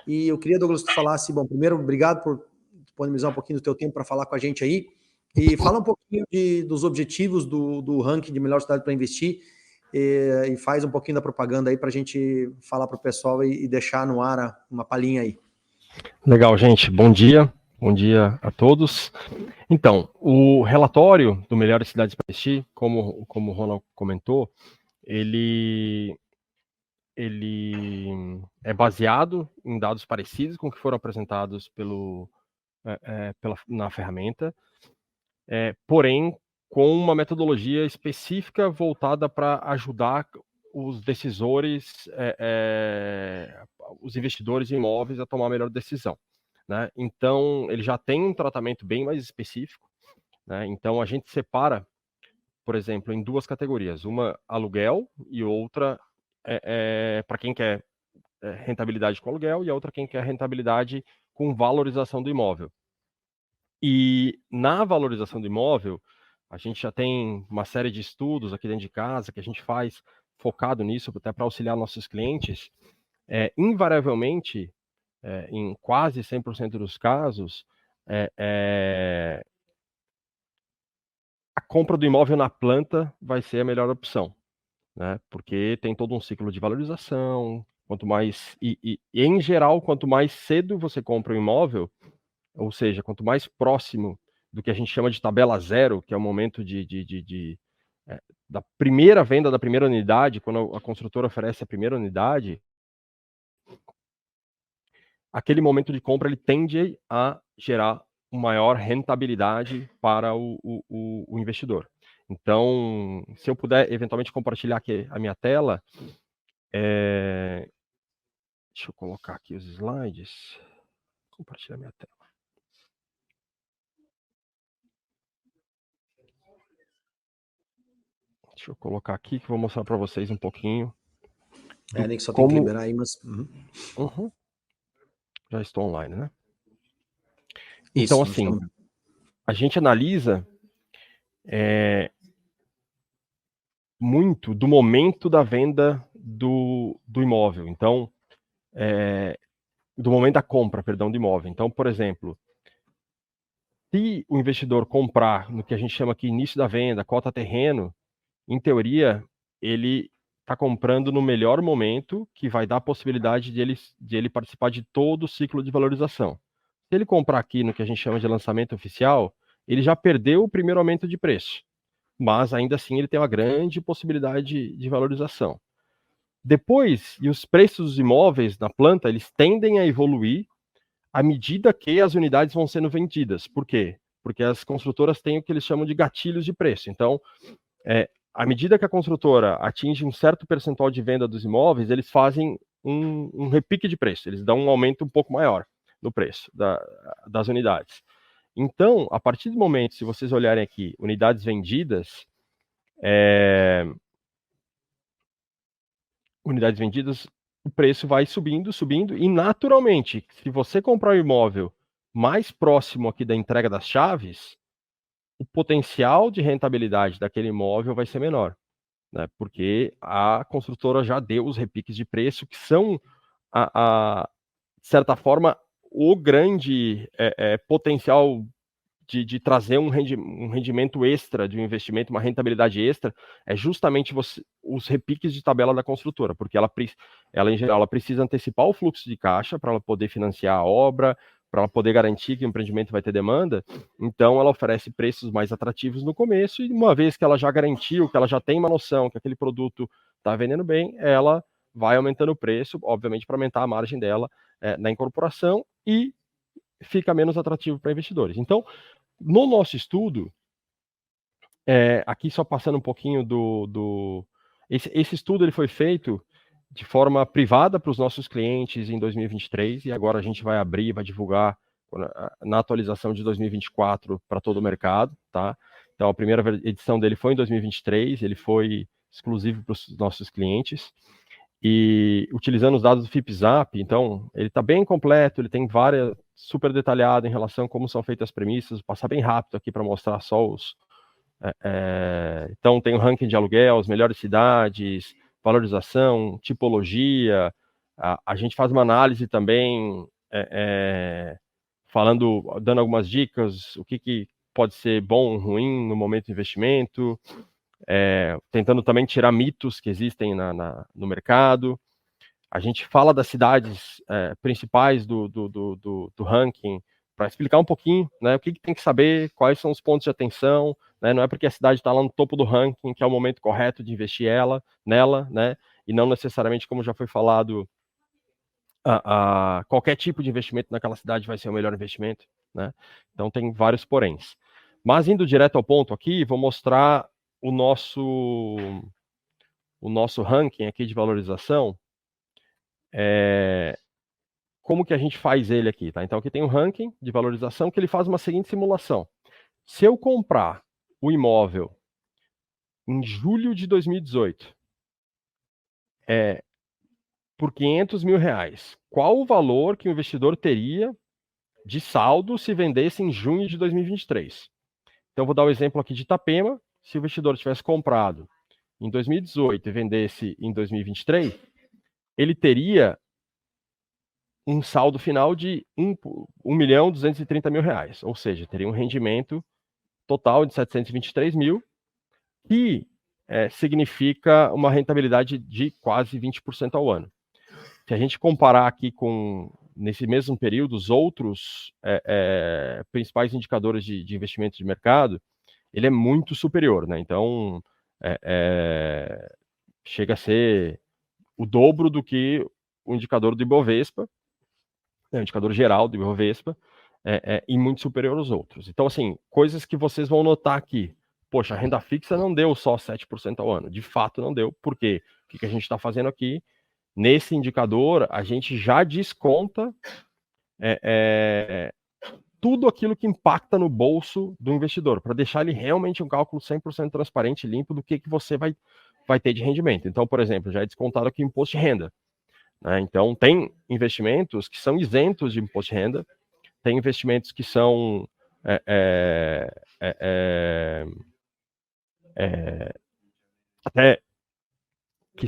E eu queria, Douglas, que tu falasse, bom, primeiro, obrigado por disponibilizar um pouquinho do teu tempo para falar com a gente aí. E fala um pouquinho dos objetivos do ranking de melhor cidade para investir e faz um pouquinho da propaganda aí para a gente falar para o pessoal e deixar no ar uma palhinha aí. Legal, gente. Bom dia a todos. Então, o relatório do Melhores Cidades para Investir, como o Ronald comentou, ele é baseado em dados parecidos com o que foram apresentados na ferramenta, porém com uma metodologia específica voltada para ajudar os decisores, os investidores em imóveis a tomar a melhor decisão, né? Então, ele já tem um tratamento bem mais específico, né? Então, a gente separa, por exemplo, em duas categorias, uma aluguel e outra para quem quer rentabilidade com aluguel e a outra quem quer rentabilidade com valorização do imóvel. E na valorização do imóvel, a gente já tem uma série de estudos aqui dentro de casa que a gente faz focado nisso, até para auxiliar nossos clientes. Invariavelmente, em quase 100% dos casos, a compra do imóvel na planta vai ser a melhor opção, né? Porque tem todo um ciclo de valorização, quanto mais, e em geral, quanto mais cedo você compra um imóvel, ou seja, quanto mais próximo do que a gente chama de tabela zero, que é o momento da primeira venda da primeira unidade, quando a construtora oferece a primeira unidade, aquele momento de compra ele tende a gerar uma maior rentabilidade para o investidor. Então, se eu puder eventualmente compartilhar aqui a minha tela, deixa eu colocar aqui os slides, compartilhar minha tela. Deixa eu colocar aqui que vou mostrar para vocês um pouquinho. Nem que só tem que liberar aí, mas... Já estou online, né? Isso, então, assim, a gente analisa muito do momento da venda do imóvel. Então, do momento da compra, perdão, do imóvel. Então, por exemplo, se o investidor comprar no que a gente chama aqui início da venda, cota terreno, em teoria, ele está comprando no melhor momento, que vai dar a possibilidade de ele participar de todo o ciclo de valorização. Se ele comprar aqui no que a gente chama de lançamento oficial, ele já perdeu o primeiro aumento de preço, mas ainda assim ele tem uma grande possibilidade de valorização. Depois, e os preços dos imóveis na planta, eles tendem a evoluir à medida que as unidades vão sendo vendidas. Por quê? Porque as construtoras têm o que eles chamam de gatilhos de preço. Então, à medida que a construtora atinge um certo percentual de venda dos imóveis, eles fazem um repique de preço, eles dão um aumento um pouco maior no preço das unidades. Então, a partir do momento, se vocês olharem aqui, unidades vendidas, o preço vai subindo, e naturalmente, se você comprar um imóvel mais próximo aqui da entrega das chaves, o potencial de rentabilidade daquele imóvel vai ser menor, né? Porque a construtora já deu os repiques de preço, que são, de certa forma, o grande potencial de trazer um rendimento extra de um investimento, uma rentabilidade extra, é justamente os repiques de tabela da construtora, porque ela em geral, ela precisa antecipar o fluxo de caixa para ela poder financiar a obra, para ela poder garantir que o empreendimento vai ter demanda. Então, ela oferece preços mais atrativos no começo, e uma vez que ela já garantiu, que ela já tem uma noção que aquele produto está vendendo bem, ela vai aumentando o preço, obviamente, para aumentar a margem dela na incorporação, e fica menos atrativo para investidores. Então, no nosso estudo, aqui só passando um pouquinho esse estudo ele foi feito de forma privada para os nossos clientes em 2023, e agora a gente vai abrir, vai divulgar na atualização de 2024 para todo o mercado, tá? Então, a primeira edição dele foi em 2023, ele foi exclusivo para os nossos clientes, e utilizando os dados do FIPZAP, então, ele está bem completo, ele tem várias, super detalhado em relação a como são feitas as premissas, vou passar bem rápido aqui para mostrar só os... então, tem o ranking de aluguel, as melhores cidades, valorização, tipologia, a gente faz uma análise também, dando algumas dicas, o que pode ser bom ou ruim no momento de investimento, tentando também tirar mitos que existem no mercado. A gente fala das cidades principais do ranking, para explicar um pouquinho, né, o que tem que saber, quais são os pontos de atenção, né, não é porque a cidade está lá no topo do ranking que é o momento correto de investir nela, né, e não necessariamente, como já foi falado, qualquer tipo de investimento naquela cidade vai ser o melhor investimento, né, então tem vários poréns. Mas indo direto ao ponto aqui, vou mostrar o nosso ranking aqui de valorização, como que a gente faz ele aqui, tá? Então aqui tem um ranking de valorização que ele faz uma seguinte simulação. Se eu comprar o imóvel em julho de 2018 por R$500 mil, qual o valor que o investidor teria de saldo se vendesse em junho de 2023? Então vou dar o exemplo aqui de Itapema. Se o investidor tivesse comprado em 2018 e vendesse em 2023, ele teria um saldo final de R$1.230.000, ou seja, teria um rendimento total de 723 mil, que significa uma rentabilidade de quase 20% ao ano. Se a gente comparar aqui nesse mesmo período, os outros principais indicadores de investimento de mercado, ele é muito superior, né? Então, chega a ser o dobro do que o indicador do Ibovespa, o indicador geral do Ibovespa, e muito superior aos outros. Então, assim, coisas que vocês vão notar aqui. Poxa, a renda fixa não deu só 7% ao ano. De fato, não deu. Por quê? O que a gente está fazendo aqui? Nesse indicador, a gente já desconta tudo aquilo que impacta no bolso do investidor, para deixar ele realmente um cálculo 100% transparente e limpo do que você vai ter de rendimento. Então, por exemplo, já é descontado aqui o imposto de renda. Né? Então, tem investimentos que são isentos de imposto de renda, tem investimentos que são até que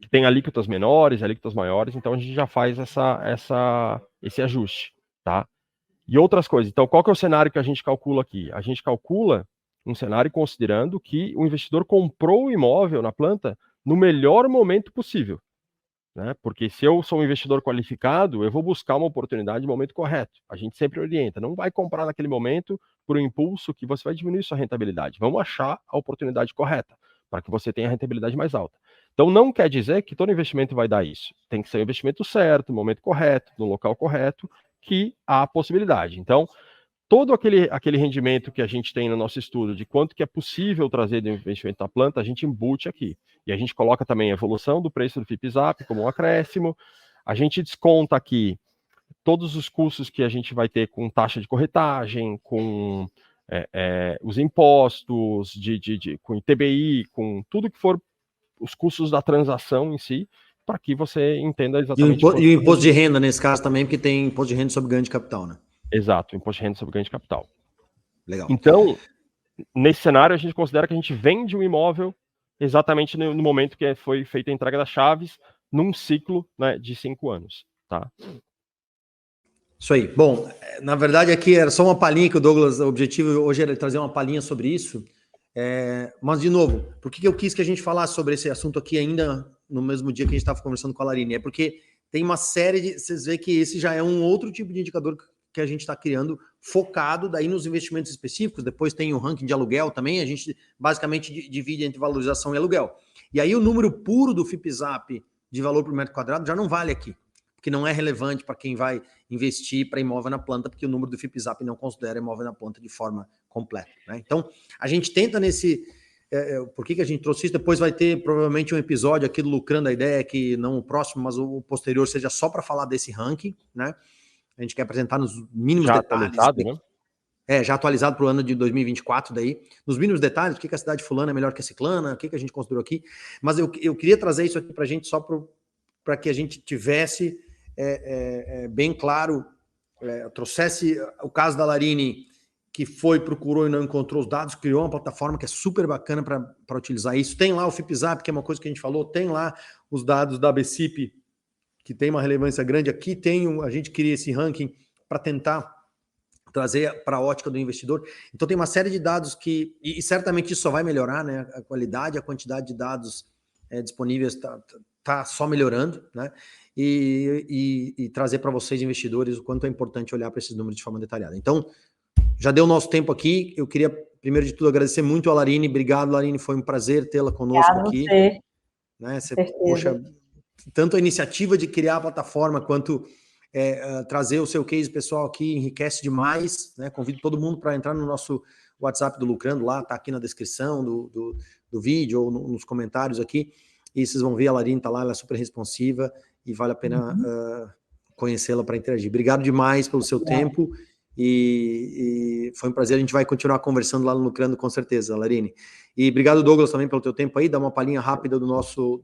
tem alíquotas menores, alíquotas maiores, então a gente já faz esse ajuste, tá? E outras coisas. Então, qual que é o cenário que a gente calcula aqui? A gente calcula um cenário considerando que o investidor comprou o imóvel na planta no melhor momento possível. Né? Porque se eu sou um investidor qualificado, eu vou buscar uma oportunidade no momento correto. A gente sempre orienta, não vai comprar naquele momento por um impulso que você vai diminuir sua rentabilidade. Vamos achar a oportunidade correta, para que você tenha a rentabilidade mais alta. Então, não quer dizer que todo investimento vai dar isso. Tem que ser o investimento certo, no momento correto, no local correto, que há a possibilidade. Então, todo aquele rendimento que a gente tem no nosso estudo, de quanto que é possível trazer de investimento na planta, a gente embute aqui. E a gente coloca também a evolução do preço do FIPZAP como um acréscimo, a gente desconta aqui todos os custos que a gente vai ter com taxa de corretagem, com os impostos, com ITBI, com tudo que for os custos da transação em si, para que você entenda exatamente... E o imposto de renda nesse caso também, porque tem imposto de renda sobre ganho de capital, né? Exato, imposto de renda sobre ganho de capital. Legal. Então, nesse cenário, a gente considera que a gente vende o imóvel exatamente no momento que foi feita a entrega das chaves, num ciclo, né, de 5 anos, tá? Isso aí. Bom, na verdade aqui era só uma palhinha que o Douglas, o objetivo hoje era trazer uma palhinha sobre isso, mas de novo, por que eu quis que a gente falasse sobre esse assunto aqui ainda no mesmo dia que a gente estava conversando com a Larine? É porque tem uma série de... Vocês veem que esse já é um outro tipo de indicador que a gente está criando, focado daí nos investimentos específicos. Depois tem o ranking de aluguel também, a gente basicamente divide entre valorização e aluguel. E aí o número puro do FIPZAP de valor por metro quadrado já não vale aqui, porque não é relevante para quem vai investir para imóvel na planta, porque o número do FIPZAP não considera imóvel na planta de forma completa, né? Então, a gente tenta nesse... por que a gente trouxe isso? Depois vai ter provavelmente um episódio aqui do Lucrando a Ideia, que não o próximo, mas o posterior seja só para falar desse ranking, né? A gente quer apresentar nos mínimos já detalhes. Atualizado, né? Já atualizado para o ano de 2024 daí. Nos mínimos detalhes, por que a cidade fulana é melhor que a ciclana, o que a gente considerou aqui. Mas eu queria trazer isso aqui para a gente só para que a gente tivesse bem claro, trouxesse o caso da Larine, que procurou e não encontrou os dados, criou uma plataforma que é super bacana para utilizar isso. Tem lá o FIPZAP, que é uma coisa que a gente falou, tem lá os dados da BCIP, que tem uma relevância grande aqui, a gente cria esse ranking para tentar trazer para a ótica do investidor. Então tem uma série de dados e certamente isso só vai melhorar, né? A qualidade, a quantidade de dados disponíveis está só melhorando, né? E trazer para vocês, investidores, o quanto é importante olhar para esses números de forma detalhada. Então, já deu nosso tempo aqui. Eu queria, primeiro de tudo, agradecer muito a Larine. Obrigado, Larine. Foi um prazer tê-la conosco aqui. Você. Né? Poxa, tanto a iniciativa de criar a plataforma quanto trazer o seu case pessoal aqui enriquece demais, né? Convido todo mundo para entrar no nosso WhatsApp do Lucrando, lá está aqui na descrição do vídeo ou nos comentários aqui, e vocês vão ver, a Larine está lá, ela é super responsiva e vale a pena conhecê-la para interagir. Obrigado demais pelo seu tempo e foi um prazer. A gente vai continuar conversando lá no Lucrando, com certeza, Larine. E obrigado, Douglas, também pelo teu tempo aí. Dá uma palhinha rápida do nosso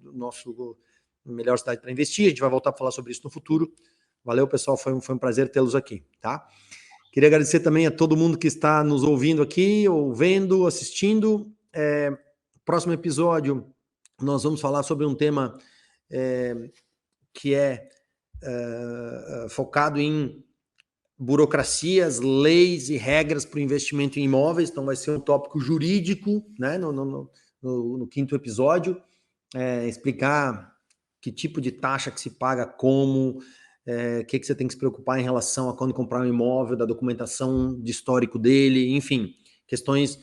Melhor Cidade para Investir. A gente vai voltar a falar sobre isso no futuro. Valeu, pessoal. Foi um prazer tê-los aqui, tá? Queria agradecer também a todo mundo que está nos ouvindo aqui, ou vendo, assistindo. Próximo episódio, nós vamos falar sobre um tema que é focado em burocracias, leis e regras para o investimento em imóveis. Então vai ser um tópico jurídico, né, no 5º episódio, explicar que tipo de taxa que se paga, como, que você tem que se preocupar em relação a quando comprar um imóvel, da documentação de histórico dele, enfim, questões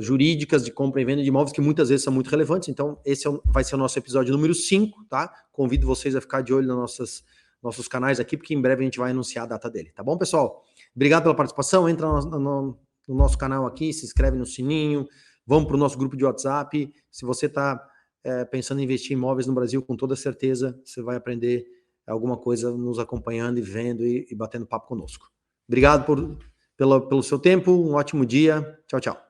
jurídicas de compra e venda de imóveis que muitas vezes são muito relevantes. Então esse vai ser o nosso episódio número 5, tá? Convido vocês a ficar de olho nos nossos canais aqui, porque em breve a gente vai anunciar a data dele, tá bom, pessoal? Obrigado pela participação. Entra no nosso canal aqui, se inscreve no sininho, vamos para o nosso grupo de WhatsApp. Se você está pensando em investir em imóveis no Brasil, com toda certeza você vai aprender alguma coisa nos acompanhando e vendo e batendo papo conosco. Obrigado pelo seu tempo, um ótimo dia. Tchau, tchau.